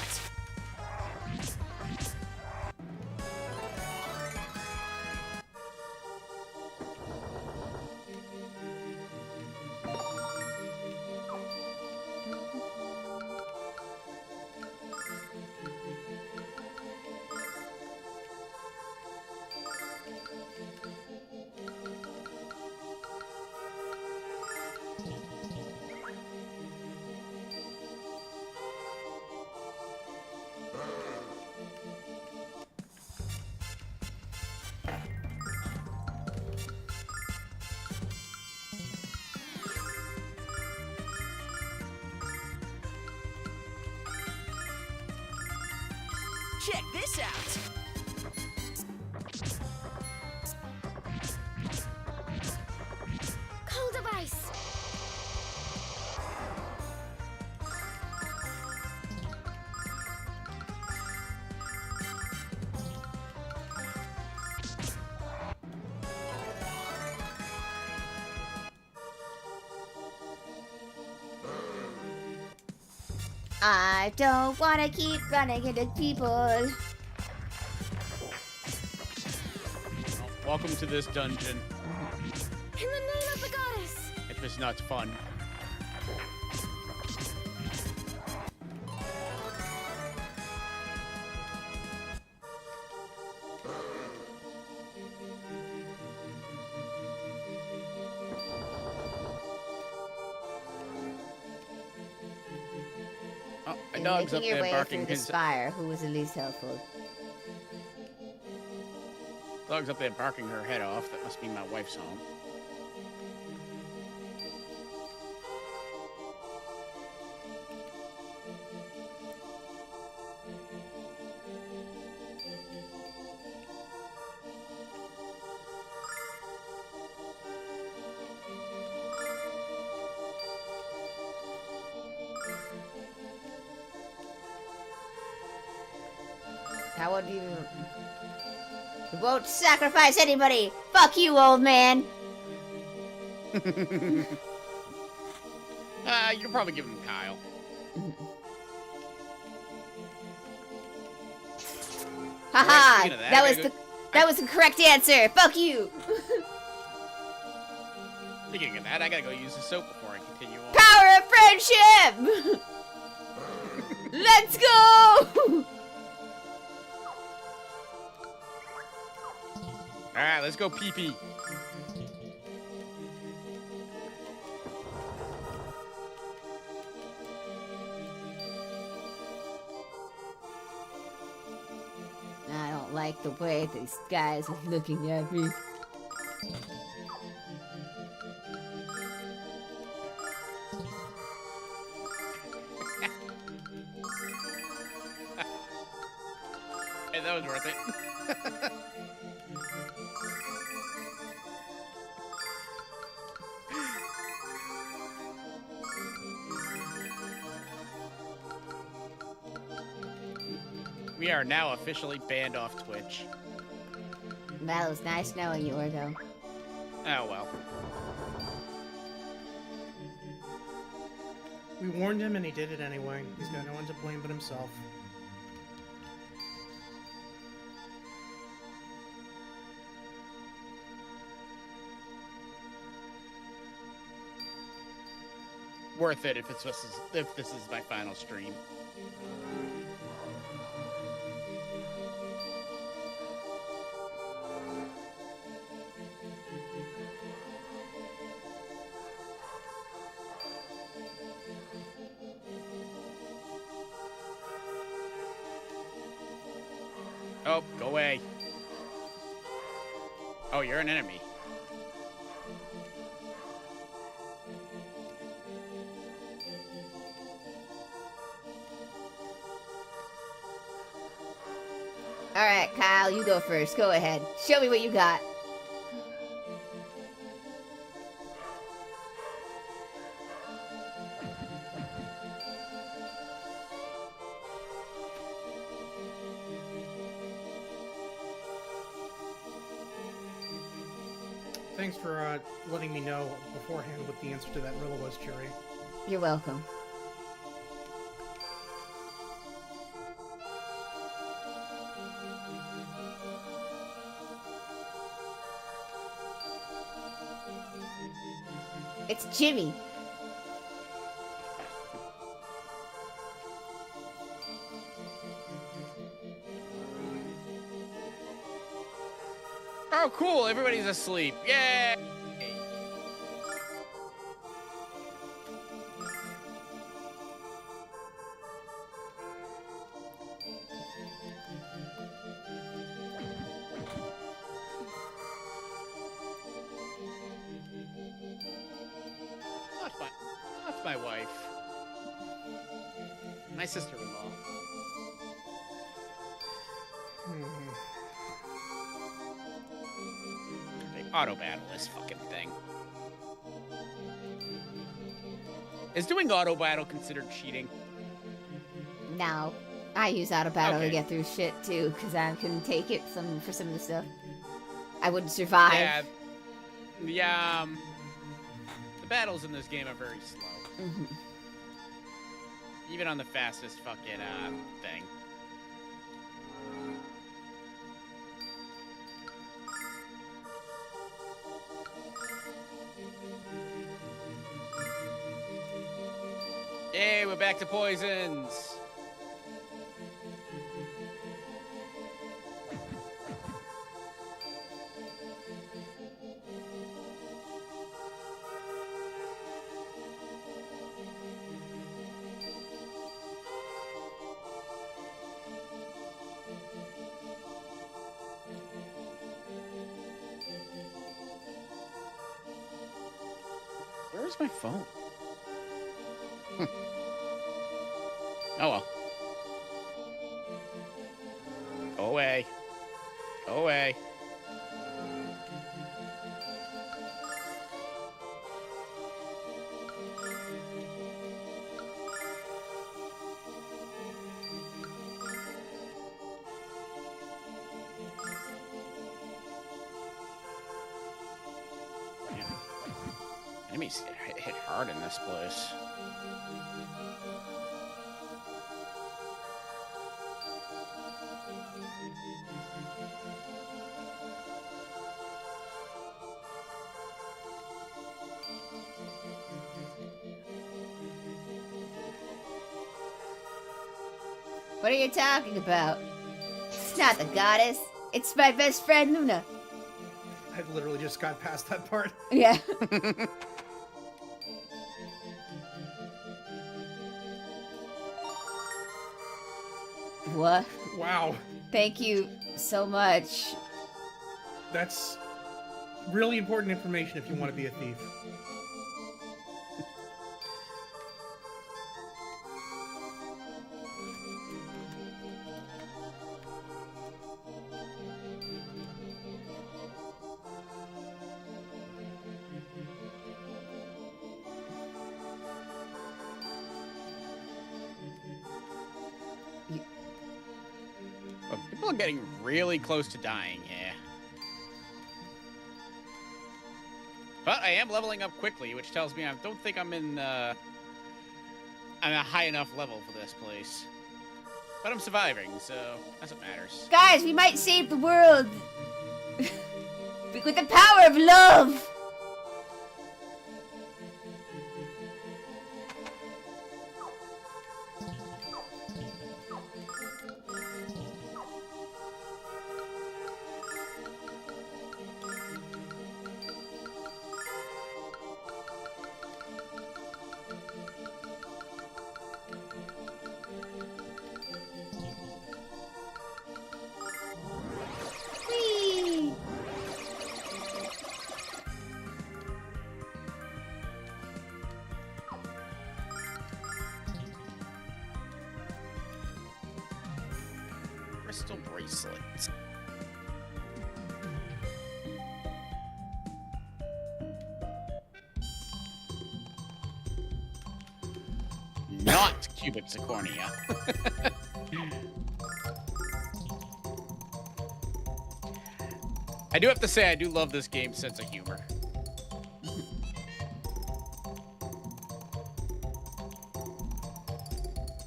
Check this out. Cold device! I don't want to keep running into people. Well, welcome to this dungeon. In the name of the goddess! If it's not fun. Oh, my dog's up Making your there way barking through the his spire. Who was the least helpful? dog's up there barking her head off. That must be my wife's home. How would you? We won't sacrifice anybody. Fuck you, old man. You can probably give him Kyle. Haha! speaking of that, That I was gotta the that was the correct answer. Fuck you. Speaking of that, I gotta go use the soap before I continue on. Power of friendship. Let's go. Alright, let's go pee-pee. I don't like the way these guys are looking at me. Hey, that was worth it. We are now officially banned off Twitch. Well, it was nice knowing you, Orgo. Oh well. We warned him and he did it anyway. He's got no one to blame but himself. Worth it if this is my final stream. go. Go away. Oh, you're an enemy. Alright, Kyle, you go first. Go ahead. Show me what you got. Thanks for letting me know beforehand what the answer to that riddle was, Cherry. You're welcome. It's Jimmy. Oh, cool. Everybody's asleep. Yay! That's my wife. My sister-in-law. They auto-battle this fucking thing. Is doing auto-battle considered cheating? No. I use auto battle Okay. to get through shit too, because I couldn't take it for some of the stuff. I wouldn't survive. Yeah, the battles in this game are very slow. Mm-hmm. Even on the fastest fucking thing. Yay, we're back to poisons. Where's my phone? Oh well. Go away. Go away. Yeah. Enemies hit hard in this place. What are you talking about? It's not the goddess. It's my best friend, Luna. I literally just got past that part. Yeah. What? Wow. Thank you so much. That's really important information if you want to be a thief. But people are getting really close to dying, yeah. But I am leveling up quickly, which tells me I don't think I'm in, I'm a high enough level for this place. But I'm surviving, so that's what matters. Guys, we might save the world. With the power of love. crystal bracelet. Not cubic zirconia. I do have to say, I do love this game's sense of humor.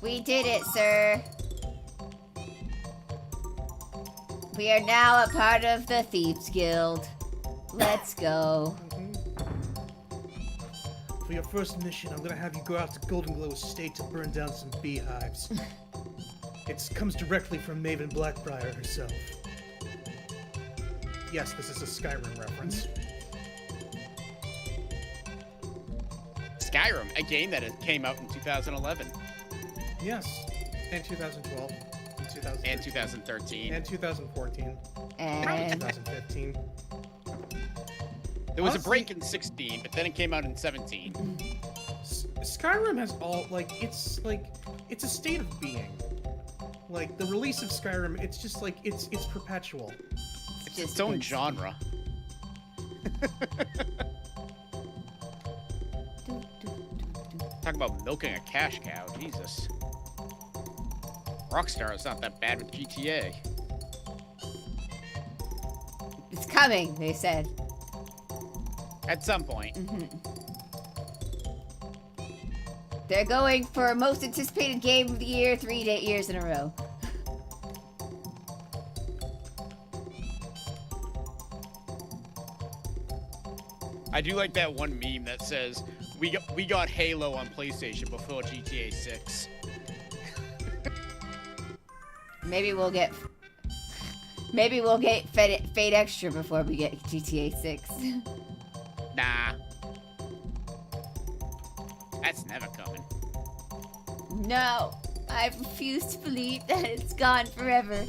We did it, sir. We are now a part of the Thieves Guild. Let's go. For your first mission, I'm gonna have you go out to Golden Glow Estate to burn down some beehives. It comes directly from Maven Blackbriar herself. Yes, this is a Skyrim reference. Skyrim, a game that came out in 2011. Yes, and 2012, And 2013. and 2014, And and 2015. There was a Honestly- break in 16, but then it came out in 17. Skyrim has all it's a state of being. Like the release of Skyrim, it's just like it's perpetual. It's its own genre. Talk about milking a cash cow, Jesus. Rockstar is not that bad with GTA. it's coming, they said. At some point. They're going for most anticipated game of the year 3 years in a row. I do like that one meme that says, we got Halo on PlayStation before GTA 6. Maybe we'll get Fate Extra before we get GTA 6. Nah. That's never coming. No, I refuse to believe that it's gone forever.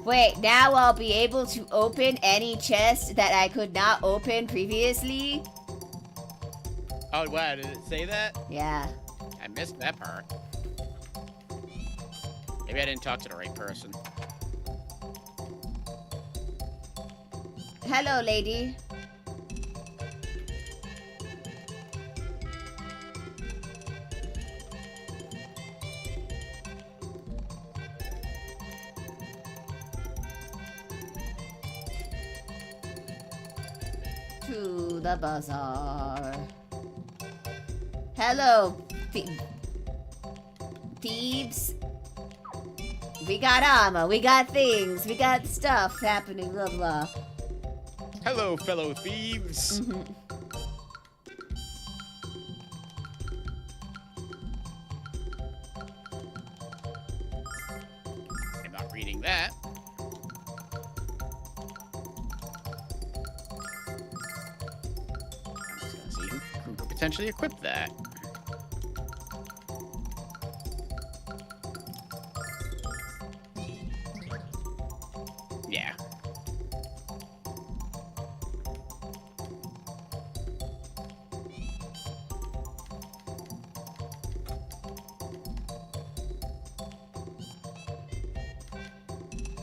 Wait, now I'll be able to open any chest that I could not open previously? Oh, wow, did it say that? Yeah. I missed that part. Maybe I didn't talk to the right person. Hello, lady. To the bazaar. Hello, thieves. We got armor, we got things, we got stuff happening, blah blah. Hello, fellow thieves. I'm not reading that. I'm just gonna see who could potentially equip that. Yeah.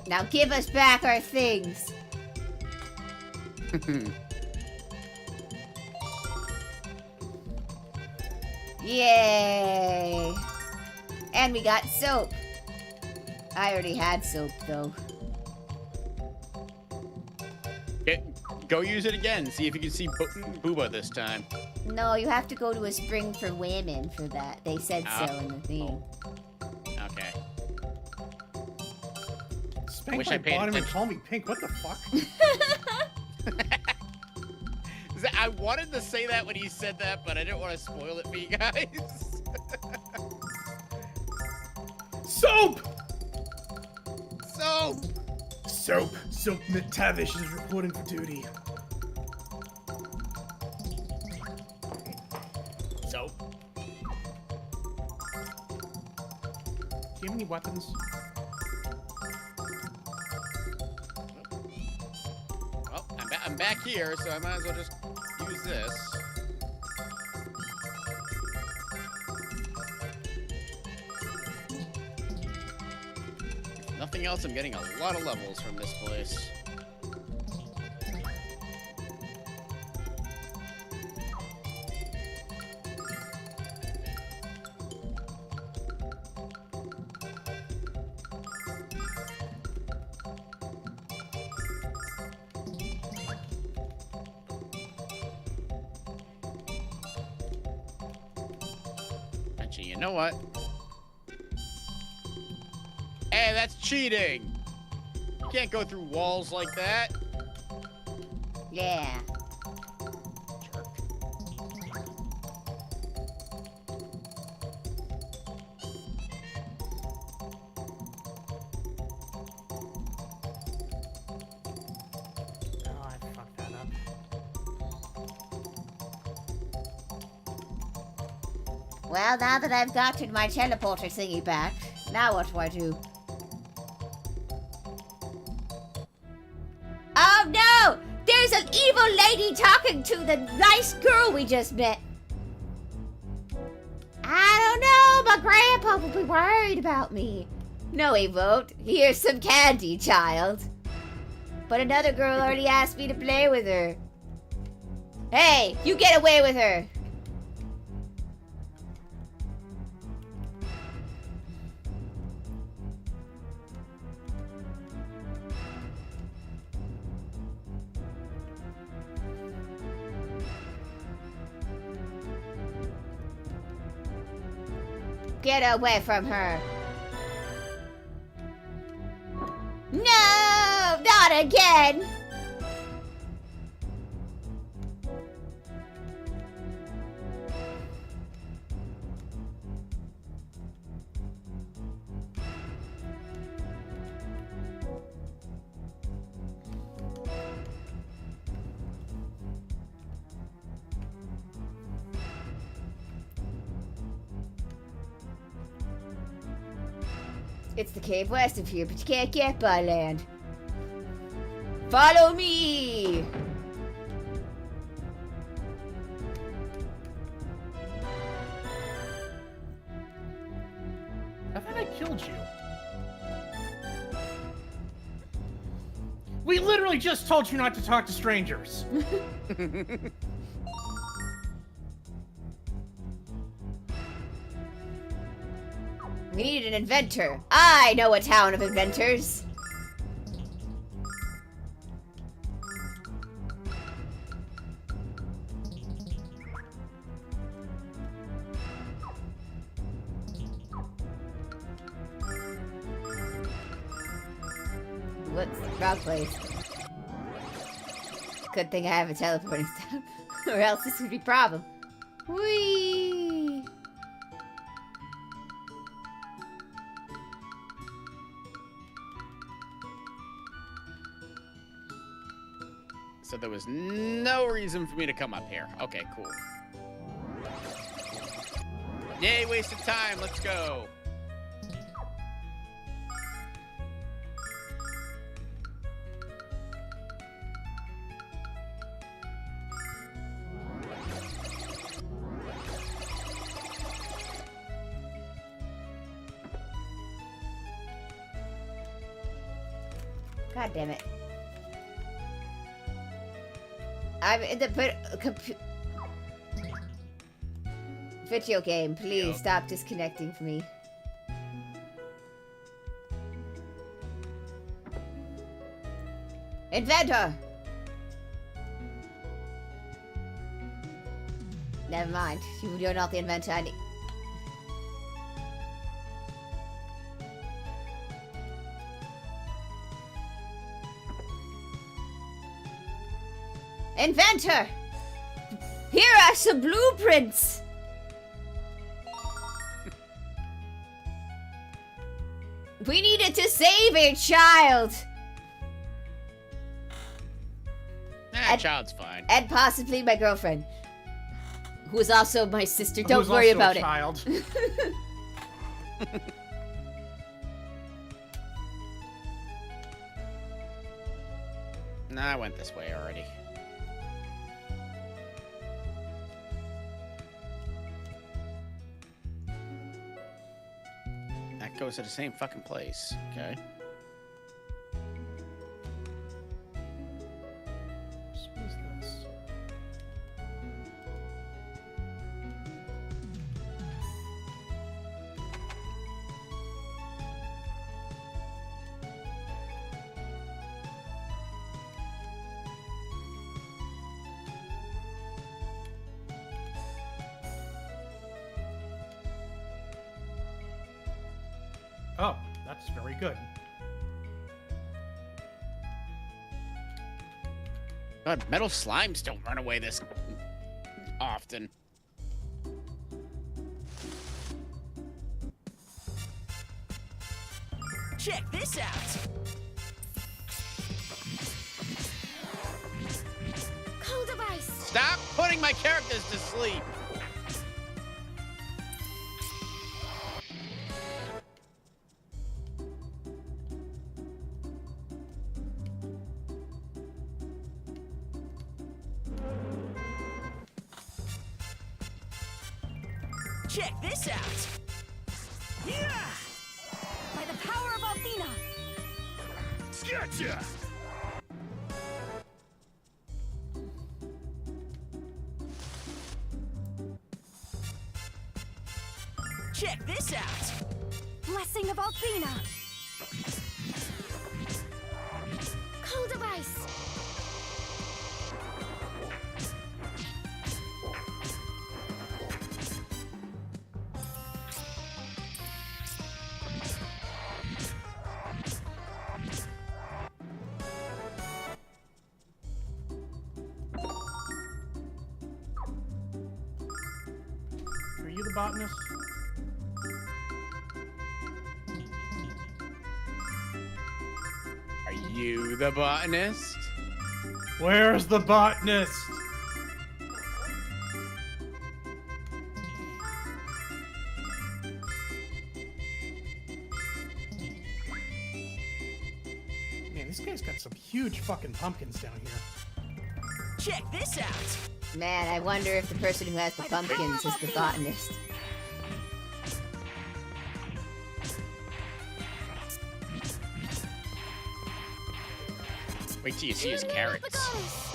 Now give us back our things. Yay! And we got soap. I already had soap though. Go use it again. See if you can see Booba this time. No, you have to go to a spring for women for that. They said so in the thing. Okay. Spank Wish my I paid bottom and attention. call me pink. What the fuck? I wanted to say that when he said that, but I didn't want to spoil it for you guys. Soap! So, Soap McTavish is reporting for duty. so Do you have any weapons? well, I'm back here, so I might as well just use this. nothing else, I'm getting a lot of levels from this place. Actually, you know what? Hey, that's cheating! You can't go through walls like that. Yeah. Jerk. Oh, I fucked that up. Well, now that I've gotten my teleporter thingy back, now what do I do? Oh no! There's an evil lady talking to the nice girl we just met. I don't know, my grandpa will be worried about me. No, he won't. Here's some candy, child. But another girl already asked me to play with her. Hey, you get away with her. Get away from her. No, not again. It's the cave west of here, but you can't get by land. Follow me! I thought I killed you. We literally just told you not to talk to strangers. We need an inventor. I know a town of inventors. What's the wrong place? Good thing I have a teleporting stuff, or else this would be a problem. Whee! So there was no reason for me to come up here. Okay, cool. Yay, wasted time. Let's go. God damn it. I'm in the video game. Please Yep. stop disconnecting from me. Inventor! Never mind. You're not the inventor I need. Inventor! Here are some blueprints! We needed to save a child! That child's fine. And possibly my girlfriend. Who is also my sister. Don't Who's worry also about a it. child. Nah, I went this way already. That goes to the same fucking place. Okay. Oh, that's very good. God, metal slimes don't run away this often. Check this out. Cold device. Stop putting my characters to sleep. Check this out. Yeah! By the power of Athena. Gotcha! Check this out. Blessing of Athena. Cold device. Are you the botanist? Are you the botanist? Where's the botanist? Man, this guy's got some huge fucking pumpkins down here. Check this out. Man, I wonder if the person who has the pumpkins is the botanist. Wait till you see his In the name of the carrots. goddess.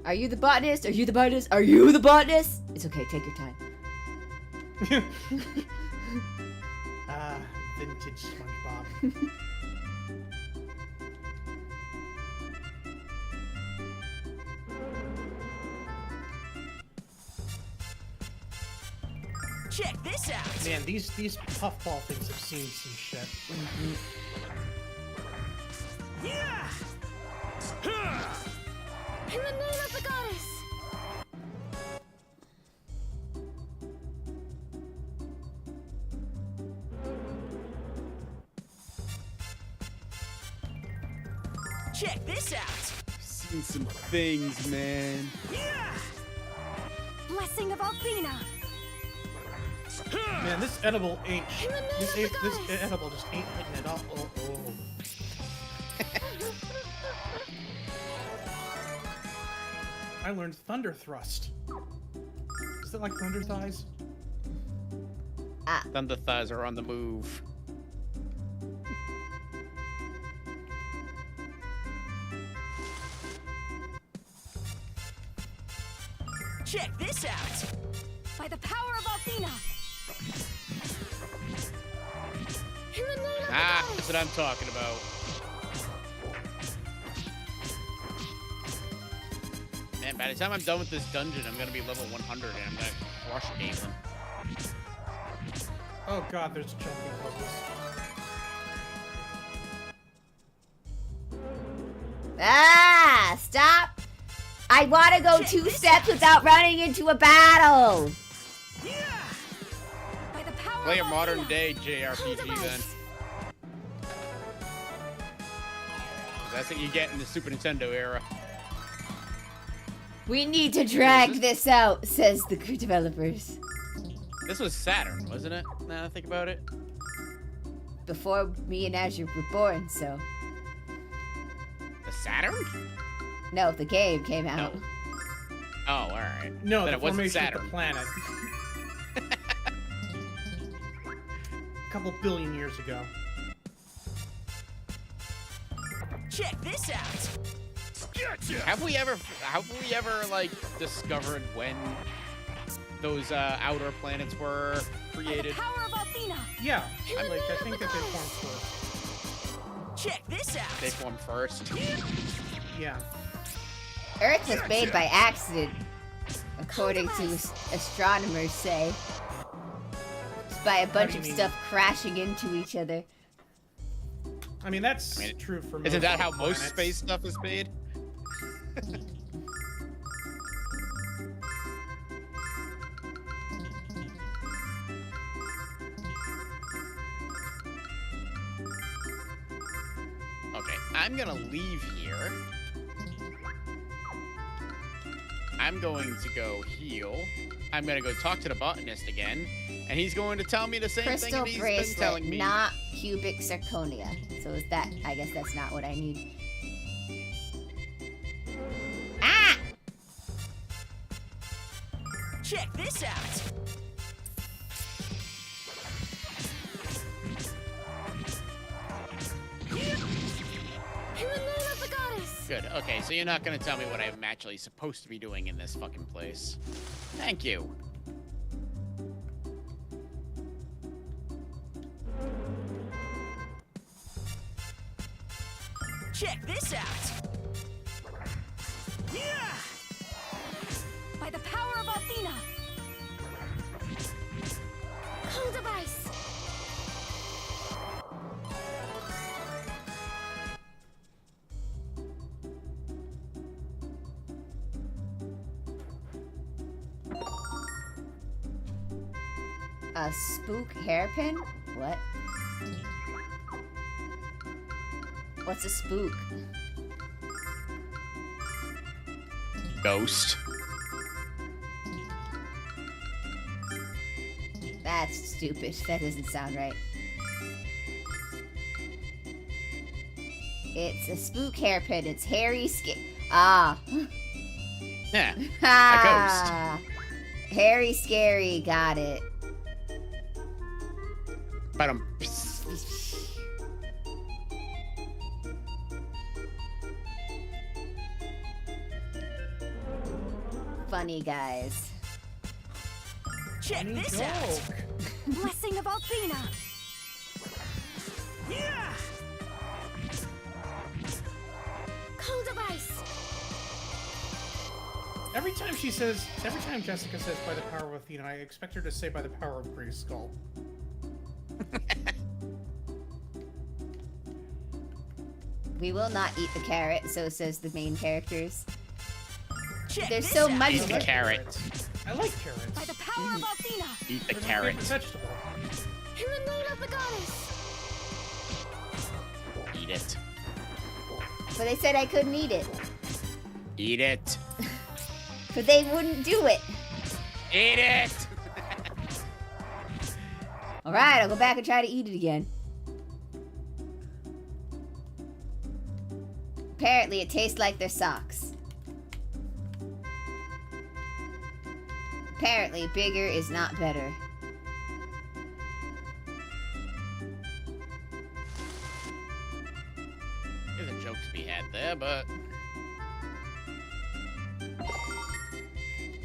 Are you the botanist? Are you the botanist? Are you the botanist? It's okay, take your time. Ah, vintage SpongeBob. Check this out. Man, these puffball things have seen some shit. Yeah! In the name of the goddess. Check this out. I've seen some things, man. Yeah! Blessing of Athena. Man, this edible ain't. In the name This, of the this goddess. edible just ain't hitting it up. Oh, oh. I learned Thunder Thrust. Is that like Thunder Thighs? Thunder thighs are on the move. Check this out. By the power of Athena. In the name of the Ah, goddess. that's what I'm talking about. Man, by the time I'm done with this dungeon, I'm gonna be level 100 and I'm gonna crush Galen. Oh god, there's jumping bubbles. Ah, stop! I want to go Check 2 this steps out. without running into a battle. Yeah! By the power Play a of modern Athena. day Cold JRPG then. device. That's what you get in the Super Nintendo era. We need to drag this out, says the developers. This was Saturn, wasn't it? Now that I think about it. Before me and Azure were born, so. The Saturn? No, the game came out. No. Oh, alright. No, Then the it wasn't formation of Saturn. the planet. A couple billion years ago. Check this out. Gotcha! Have we ever like discovered when those outer planets were By the created? power of Athena. Athena. Yeah, In the like I name think of that the they goddess. formed first. Check this out. They formed first. Yeah. Earth was made by accident, according to astronomers say. Just by a bunch do you of mean? stuff crashing into each other. I mean, that's I mean, true for most Isn't that of how the most planets. space stuff is made? Okay, I'm gonna leave here. I'm going to go heal. I'm gonna go talk to the botanist again, and he's going to tell me the same thing Crystal that he's been bracelet, telling me. not cubic zirconia. So is that? I guess that's not what I need. Ah! Check this out. In the name of the goddess. Good. Okay, so you're not gonna tell me what I'm actually supposed to be doing in this fucking place. Thank you. Check this out. Yeah. By the power of Athena. Cold of ice. A spook hairpin? What? What's a spook? Ghost. That's stupid. That doesn't sound right. It's a spook hairpin. It's hairy skin. Ah. Yeah. Ha! Hairy scary. Got it. But Funny guys. Check Any this out. joke. Blessing of Athena. Yeah. Cold of ice. Every time Jessica says by the power of Athena, I expect her to say by the power of Grey Skull. We will not eat the carrot, so says the main characters. Check There's this so out. much Eat of the it. carrot. I like carrots. By the power of Athena. Eat the They're my carrot. favorite vegetable. In the name of the goddess. Eat it. But they said I couldn't eat it. Eat it. But they wouldn't do it. Eat it. Alright, I'll go back and try to eat it again. Apparently it tastes like their socks. Apparently bigger is not better. There's a joke to be had there, but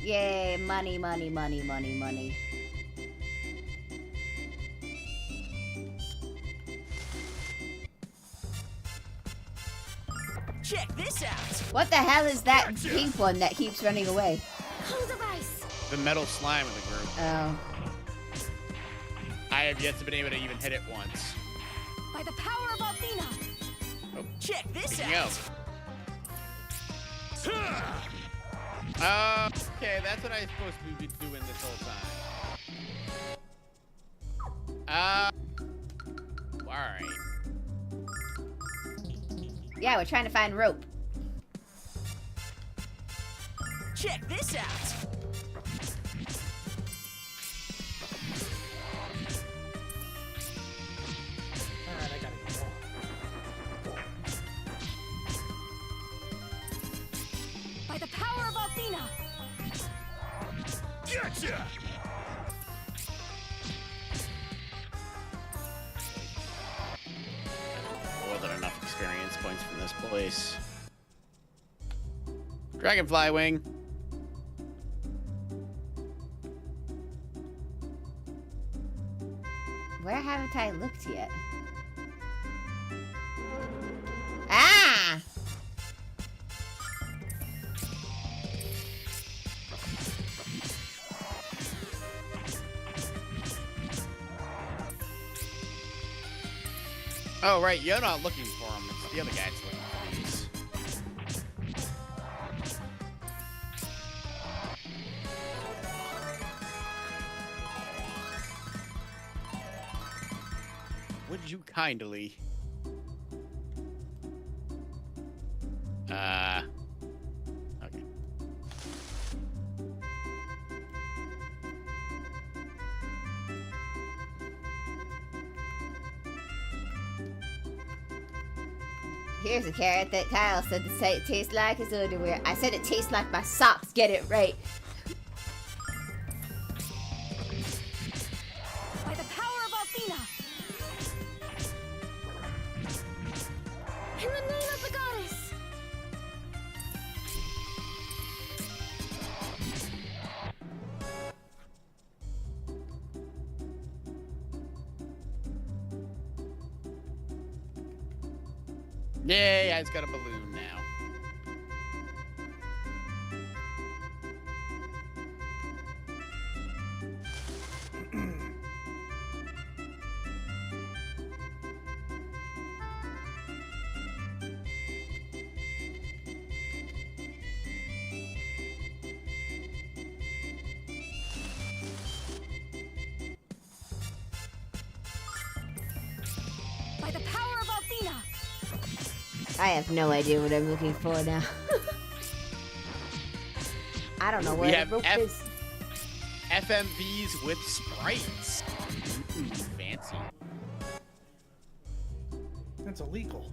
Yay, money, money, money, money, money. Check this out. What the hell is that pink one that keeps running away? Cold of ice. the metal slime of the group. Oh. I have yet to been able to even hit it once. By the power of Athena. Check this Picking out. up. Okay, that's what I'm supposed to be doing this whole time. Alright. Yeah, we're trying to find rope. Check this out. Alright, I gotta go. By the power of Athena. Gotcha! More than enough experience points from this place. Dragonfly wing. Where haven't I looked yet? Ah! Oh, right, you're not looking for them. It's the other guy's looking for these. Would you kindly... Okay. Here's a carrot that Kyle said it tastes like his underwear. I said it tastes like my socks. Get it right. By the power of Athena! In the name of the goddess! Yay, I've got a balloon now. By the power of Athena! I have no idea what I'm looking for now. I don't know We where have the rope is. FMVs with sprites. Ooh, fancy. That's illegal.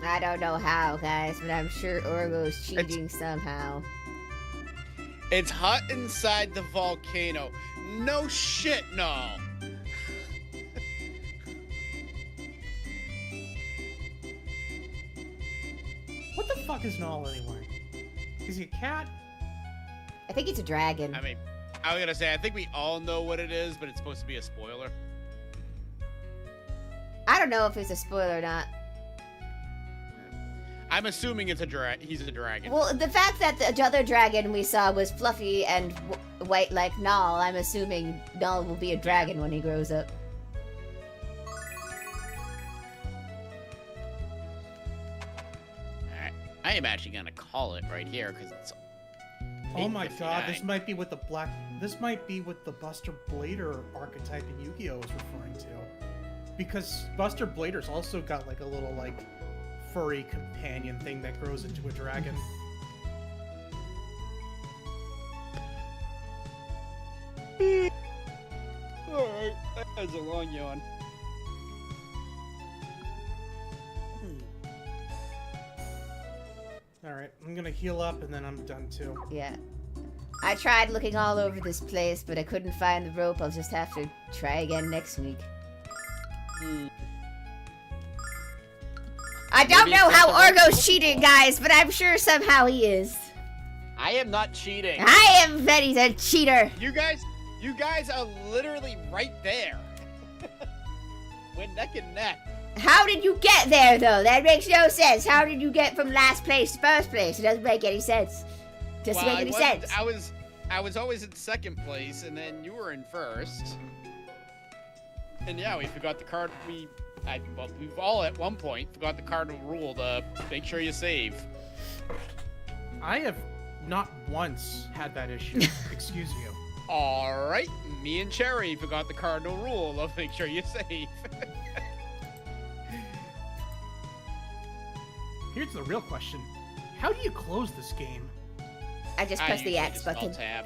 I don't know how, guys, but I'm sure Orgo's cheating somehow. It's hot inside the volcano. No shit, no. What the fuck is Null anyway? Is he a cat? I think it's a dragon. I mean, I was gonna say, I think we all know what it is, but it's supposed to be a spoiler. I don't know if it's a spoiler or not. I'm assuming it's he's a dragon. Well, the fact that the other dragon we saw was fluffy and white like Null, I'm assuming Null will be a dragon when he grows up. Alright. I am actually gonna call it right here, because it's... Oh my god, 8:59. this might be what the This might be what the Buster Blader archetype in Yu-Gi-Oh is referring to. Because Buster Blader's also got like a little like furry companion thing that grows into a dragon. Alright, that was a long yawn. Alright, I'm gonna heal up and then I'm done too. Yeah. I tried looking all over this place, but I couldn't find the rope. I'll just have to try again next week. I don't know how Orgo's cheating, guys, but I'm sure somehow he is. I am not cheating. I am very a cheater. You guys are literally right there. We're neck and neck. How did you get there, though? That makes no sense. How did you get from last place to first place? It doesn't make any sense. Doesn't make any sense. I was always in second place, and then you were in first. And yeah, we forgot the card. We've all at one point forgot the cardinal rule to make sure you save. I have not once had that issue. Excuse you. All right, me and Cherry forgot the cardinal rule of make sure you save. Here's the real question. How do you close this game? I just press the X button. Alt-tab.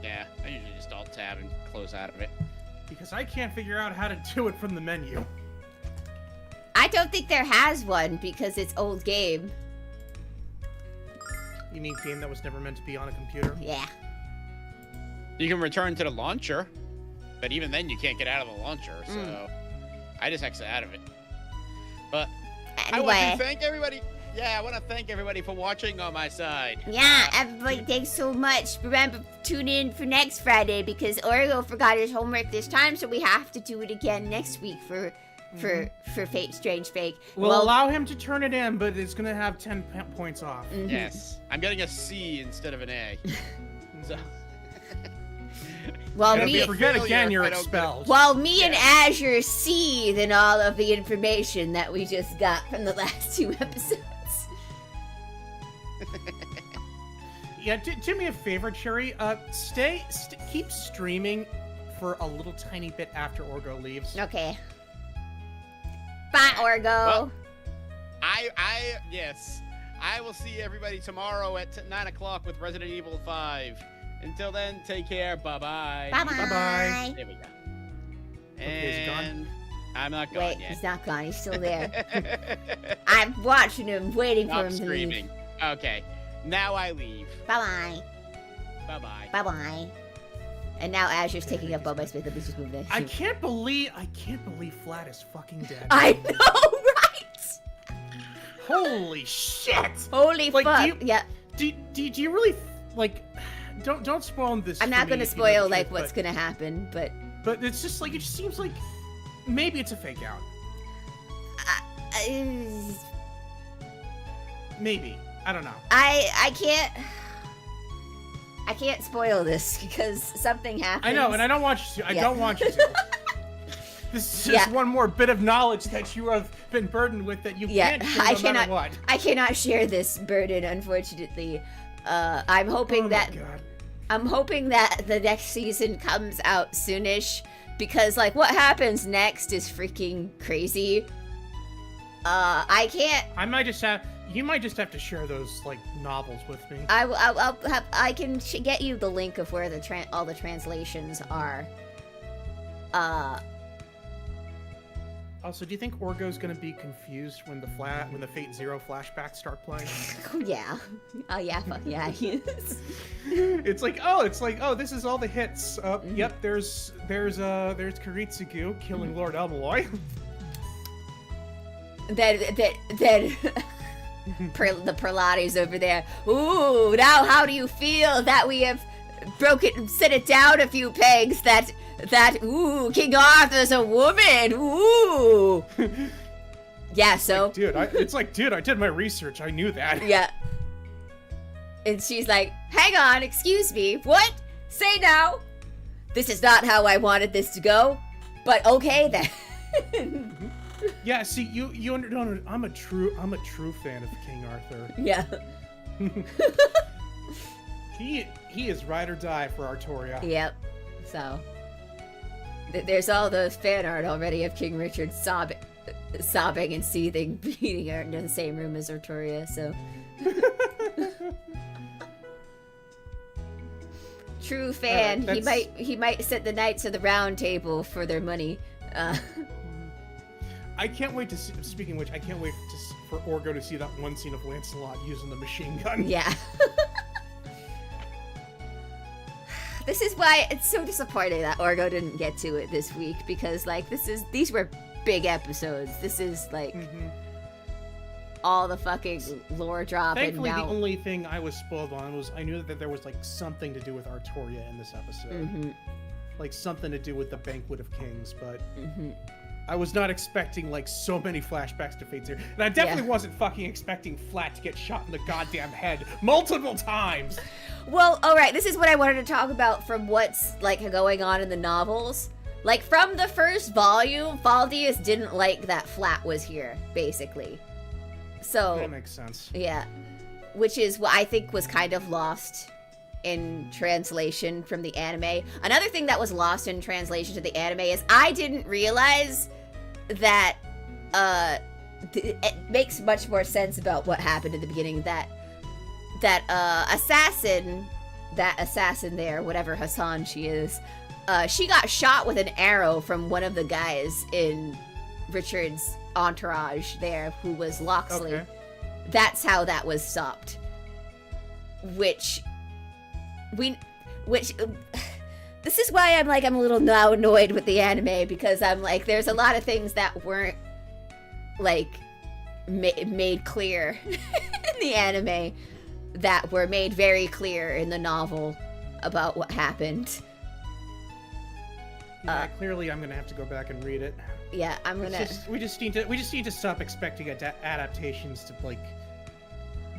Yeah, I usually just Alt-tab and close out of it. Because I can't figure out how to do it from the menu. I don't think there has one because it's old game. You mean game that was never meant to be on a computer? Yeah. You can return to the launcher, but even then you can't get out of the launcher, so I just exit out of it. But I want Anyway. to thank everybody. yeah, I want to thank everybody for watching on my side. Yeah, everybody, thanks so much. Remember, tune in for next Friday because Oreo forgot his homework this time, so we have to do it again next week for Fate Strange Fake. We'll allow him to turn it in, but it's gonna have 10 points off. Yes, I'm getting a C instead of an A. So. Well, And if me, you forget again, you're I don't get it. expelled. well, me and Azure see then all of the information that we just got from the last 2 episodes. Yeah, do me a favor, Cherry. Keep streaming for a little tiny bit after Orgo leaves. Okay. Bye, Orgo. Well, yes. I will see everybody tomorrow at 9 o'clock with Resident Evil 5. Until then, take care. Bye-bye. Bye-bye. Bye-bye. There we go. Okay, is he gone? And I'm not gone Wait, yet. he's not gone. He's still there. I'm watching him, waiting for Stop him to screaming. leave. Okay. Now I leave. Bye-bye. Bye-bye. Bye-bye. And now Azure's taking up all my space. Let me just move this. I can't believe Flat is fucking dead. I know, right? Holy shit! Holy Like, fuck. do you- Yeah. Do you really like? Don't spoil this. I'm for not me gonna if you know spoil the like truth, what's gonna happen, but But it's just like it just seems like maybe it's a fake out. Maybe I don't know. I can't spoil this because something happens. I know, and I don't want you to. I Yeah. don't want you to. This is just Yeah. one more bit of knowledge that you have been burdened with that you Yeah, can't share I no matter what. cannot share this burden, unfortunately. I'm hoping Oh my that God. I'm hoping that the next season comes out soonish because like what happens next is freaking crazy. I can't. You might just have to share those like novels with me. I can get you the link of where all the translations are. Also, do you think Orgo's gonna be confused when the Fate Zero flashbacks start playing? Yeah. Oh yeah. Fuck yeah. He is. it's like, oh, this is all the hits. Yep, there's Kiritsugu killing Lord Elmaloy. Then the Pilates over there. Ooh, now how do you feel that we have set it down a few pegs that ooh, King Arthur's a woman. Ooh. Yeah, so Dude, I did my research. I knew that. yeah. And she's like, "Hang on, excuse me. What? Say now. This is not how I wanted this to go. But okay then." Yeah, see, you understand. I'm a true fan of King Arthur. Yeah. He is ride or die for Artoria. Yep. So there's all the fan art already of King Richard sobbing and seething, beating her into the same room as Artoria. So true fan. He might set the Knights of the Round Table for their money. I can't wait to see. Speaking of which, I can't wait for Orgo to see that one scene of Lancelot using the machine gun. Yeah. This is why it's so disappointing that Orgo didn't get to it this week because like these were big episodes. This is like all the fucking lore dropping. Thankfully, now. the only thing I was spoiled on was I knew that there was like something to do with Artoria in this episode, like something to do with the Banquet of Kings, but I was not expecting like so many flashbacks to Fate Zero, and I definitely wasn't fucking expecting Flat to get shot in the goddamn head multiple times. Well, all right, this is what I wanted to talk about from what's like going on in the novels. Like from the first volume, Faldius didn't like that Flat was here, basically. So That makes sense. yeah, which is what I think was kind of lost in translation from the anime. Another thing that was lost in translation to the anime is I didn't realize that it makes much more sense about what happened in the beginning that assassin there, whatever Hassan she is, she got shot with an arrow from one of the guys in Richard's entourage there, who was Loxley. Okay. That's how that was stopped. Which this is why I'm a little now annoyed with the anime, because I'm like, there's a lot of things that weren't like made clear in the anime that were made very clear in the novel about what happened. Yeah, clearly I'm gonna have to go back and read it. Yeah, We just need to stop expecting adaptations to like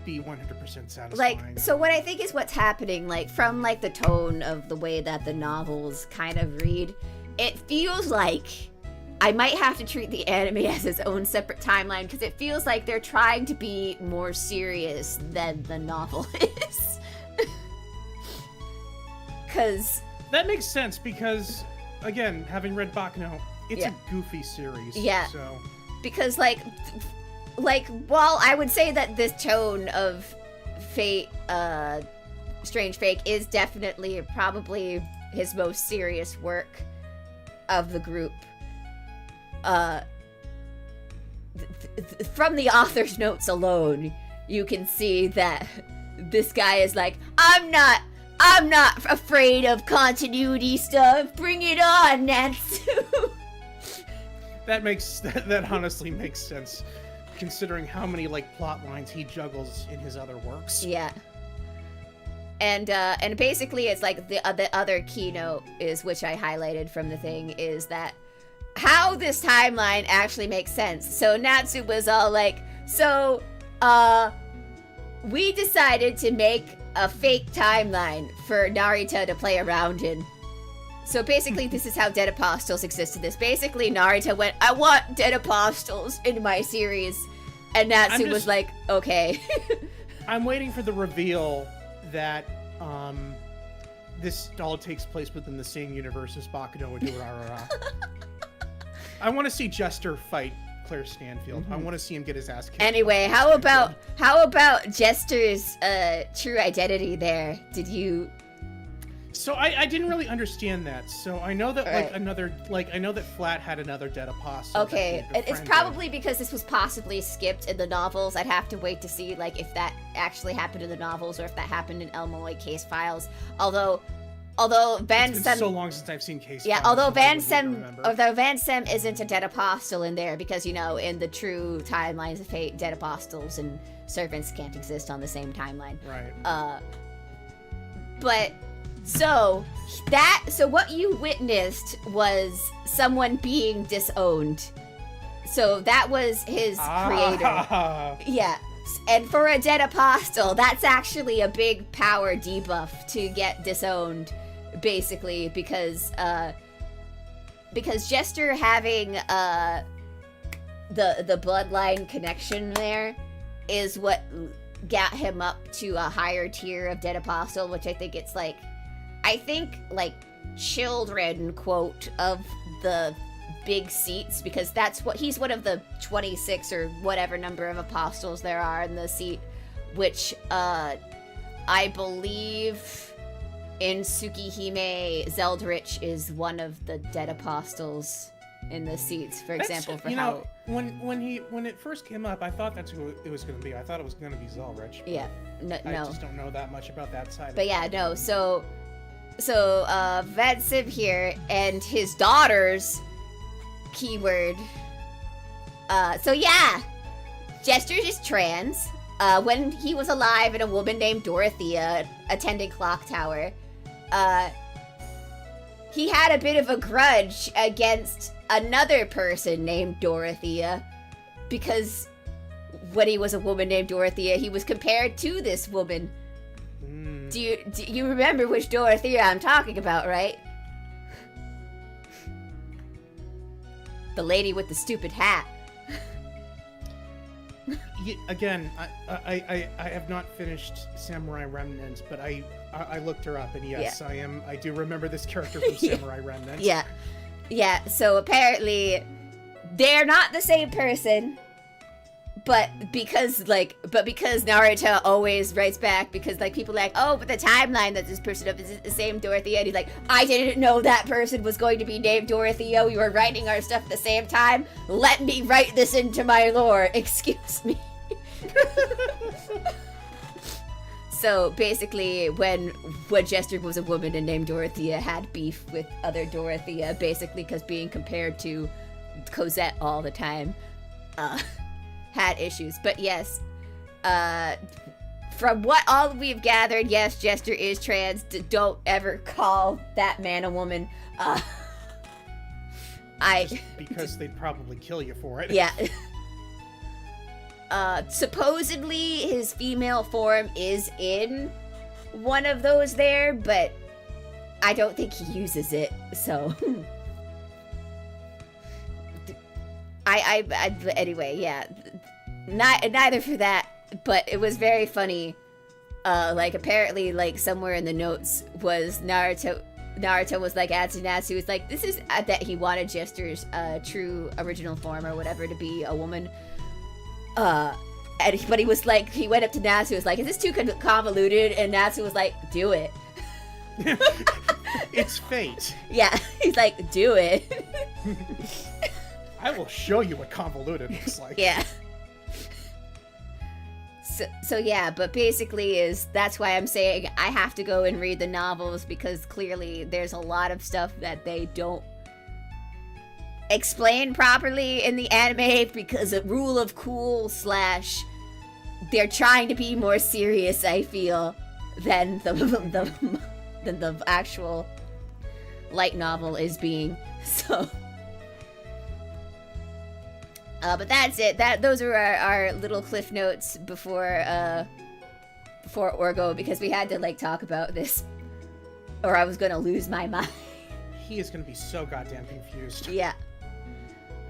be 100% satisfying. like, so what I think is what's happening, like, from like the tone of the way that the novels kind of read, it feels like I might have to treat the anime as its own separate timeline, because it feels like they're trying to be more serious than the novel is. Because that makes sense, because again, having read Baccano, it's Yeah. a goofy series. Yeah. So because like while I would say that this tone of Fate, Strange Fake is definitely probably his most serious work of the group. From the author's notes alone, you can see that this guy is like, I'm not afraid of continuity stuff. Bring it on, Natsu. that honestly makes sense, considering how many like plot lines he juggles in his other works. Yeah. And basically it's like the other keynote is, which I highlighted from the thing, is that how this timeline actually makes sense. So Natsu was all like, so we decided to make a fake timeline for Narita to play around in. So basically this is how Dead Apostles existed. This basically Narita went, I want Dead Apostles in my series, and Natsu was like, okay. I'm waiting for the reveal that this all takes place within the same universe as Baccano and Durarara. I want to see Jester fight Claire Stanfield. I want to see him get his ass kicked. Anyway, how about Jester's true identity there? Did you? So I didn't really understand that. So I know that Right. I know that Flat had another Dead Apostle. that he Okay, had it's befriended. probably because this was possibly skipped in the novels. I'd have to wait to see like if that actually happened in the novels or if that happened in Elmoy case files. Although Van It's been Sem, so long since I've seen Case. yeah, Files, although I Van wouldn't Sem, remember. isn't a Dead Apostle in there because in the true timelines of Fate, Dead Apostles and servants can't exist on the same timeline. Right. But so what you witnessed was someone being disowned. So that was his creator. Ah. Yeah. And for a Dead Apostle, that's actually a big power debuff to get disowned, basically, because Jester having the bloodline connection there is what got him up to a higher tier of Dead Apostle, which I think children quote of the big seats, because that's what he's one of the 26 or whatever number of apostles there are in the seat, which I believe in Tsukihime Zeldritch is one of the Dead Apostles in the seats, for example. For how when it first came up, I thought that's who it was going to be. I thought it was going to be Zelrich. yeah, no. I just don't know that much about that side. But yeah, no. So Vatsiv here and his daughters. Keyword. So yeah, Jester is trans. When he was alive and a woman named Dorothea attending Clock Tower, he had a bit of a grudge against another person named Dorothea, because when he was a woman named Dorothea, he was compared to this woman. Do you remember which Dorothea I'm talking about, right? The lady with the stupid hat. Again, I have not finished Samurai Remnants, but I looked her up, and yes, Yeah. I do remember this character from Samurai Remnants. Yeah, so apparently they're not the same person, but because Naruto always writes back, because like people are like, oh, but the timeline that this person up is the same Dorothea, and he's like, I didn't know that person was going to be named Dorothea. We were writing our stuff at the same time. Let me write this into my lore. Excuse me. So basically, when Jester was a woman and named Dorothea, had beef with other Dorothea, basically because being compared to Cosette all the time. had issues. But yes, from what all we've gathered, yes, Jester is trans. Don't ever call that man a woman. Just because they'd probably kill you for it. Yeah. Supposedly his female form is in one of those there, but I don't think he uses it, so. Anyway, yeah. Neither for that, but it was very funny. Like, apparently, like, somewhere in the notes was Naruto was like, asking Natsu was like, this is that he wanted Jester's true original form or whatever to be a woman. But he was like, he went up to Natsu, was like, is this too convoluted? And Natsu was like, do it. It's fate. Yeah, he's like, do it. I will show you what convoluted looks like. Yeah. So yeah, but basically that's why I'm saying I have to go and read the novels, because clearly there's a lot of stuff that they don't explain properly in the anime because of rule of cool / they're trying to be more serious, I feel, than the actual light novel is being. So but that's it. Those are our little cliff notes before Orgo, because we had to like talk about this or I was gonna lose my mind. He is gonna be so goddamn confused. Yeah.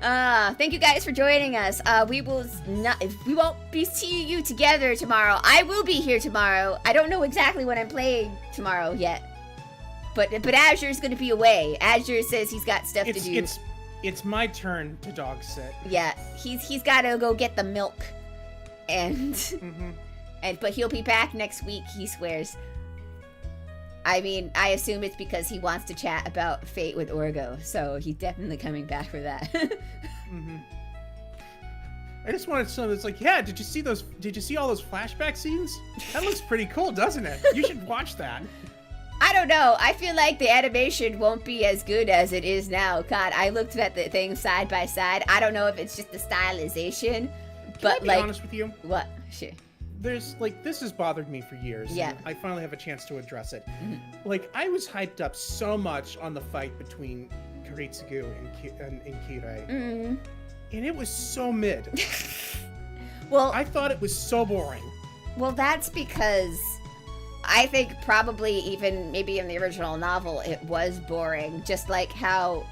Thank you guys for joining us. We won't be seeing you together tomorrow. I will be here tomorrow. I don't know exactly what I'm playing tomorrow yet. But Azure's gonna be away. Azure says he's got stuff to do. It's my turn to dog sit. Yeah, he's gotta go get the milk. And but he'll be back next week, he swears. I mean, I assume it's because he wants to chat about Fate with Orgo, so he's definitely coming back for that. I just wanted something that's like, yeah, did you see all those flashback scenes? That looks pretty cool, doesn't it? You should watch that. I don't know. I feel like the animation won't be as good as it is now. God, I looked at the things side by side. I don't know if it's just the stylization, but Can I be honest with you? What? Sure. This has bothered me for years. Yeah. And I finally have a chance to address it. Like, I was hyped up so much on the fight between Kiritsugu and Kirei. And it was so mid. Well, I thought it was so boring. Well, that's because I think probably even maybe in the original novel it was boring. Just like how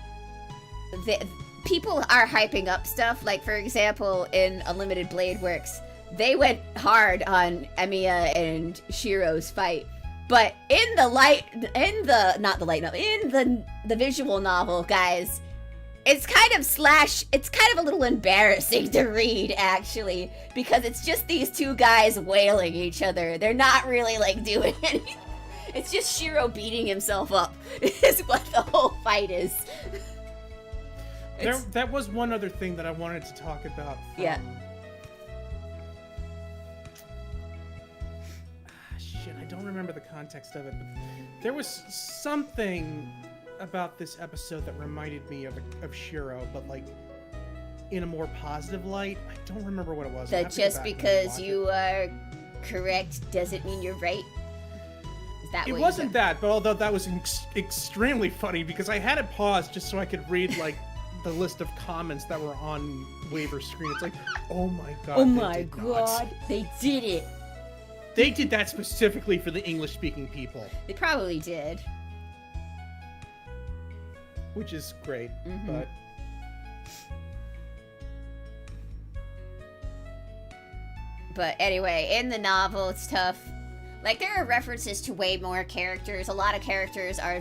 people are hyping up stuff. Like, for example, in Unlimited Blade Works, they went hard on Emiya and Shiro's fight. But in the visual novel, guys, it's kind of a little embarrassing to read, actually, because it's just these two guys wailing each other. They're not really, like, doing anything. It's just Shiro beating himself up, is what the whole fight is. That was one other thing that I wanted to talk about. Yeah. Shit, I don't remember the context of it, but there was something about this episode that reminded me of Shiro, but like in a more positive light. I don't remember what it was. That just because you are correct doesn't mean you're right. Is that it what wasn't that, but although that was extremely funny because I had it paused just so I could read like the list of comments that were on Waver's screen. It's like, oh my god! Oh my god! They did it. They did that specifically for the English-speaking people. They probably did. Which is great, But anyway, in the novel, it's tough. Like, there are references to way more characters. A lot of characters are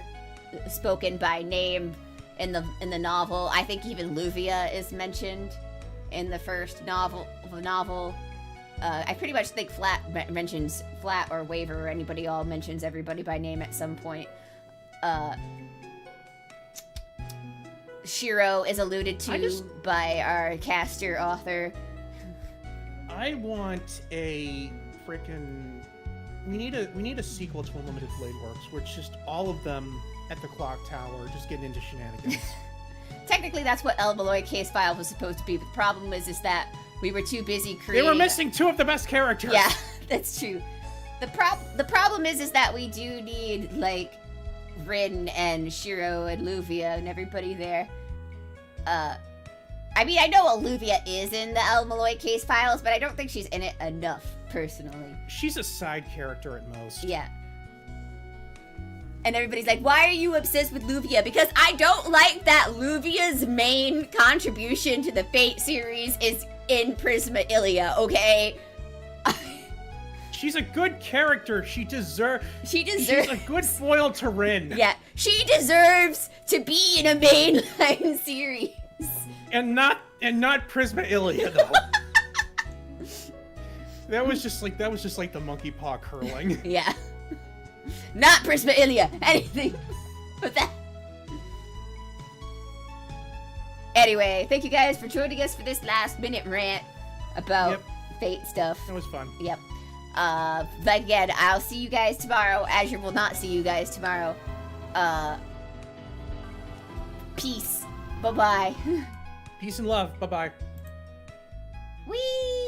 spoken by name in the novel. I think even Luvia is mentioned in the first novel. I pretty much think Flat or Waver or anybody all mentions everybody by name at some point. Shiro is alluded to by our caster author. I want a frickin'... We need a sequel to Unlimited Blade Works, where it's just all of them at the clock tower just getting into shenanigans. technically that's what El Malloy case file was supposed to be. But the problem is that we were too busy They creating. were missing two of the best characters. Yeah, that's true. The problem is that we do need like Rin and Shiro and Luvia and everybody there. I mean, I know Olivia is in the El Malloy case files, but I don't think she's in it enough, personally. She's a side character at most. Yeah. And everybody's like, why are you obsessed with Luvia? Because I don't like that Luvia's main contribution to the Fate series is in Prisma Ilia, okay? She's a good character. She's a She's good foil to Rin. Yeah, she deserves to be in a mainline series. And not Prisma Ilia though. That was just like the monkey paw curling. Yeah. Not Prisma Ilia. Anything but that. Anyway, thank you guys for joining us for this last minute rant about Fate stuff. That was fun. Yep. But again, I'll see you guys tomorrow. Azure will not see you guys tomorrow. Peace. Bye-bye. Peace and love. Bye-bye. Whee!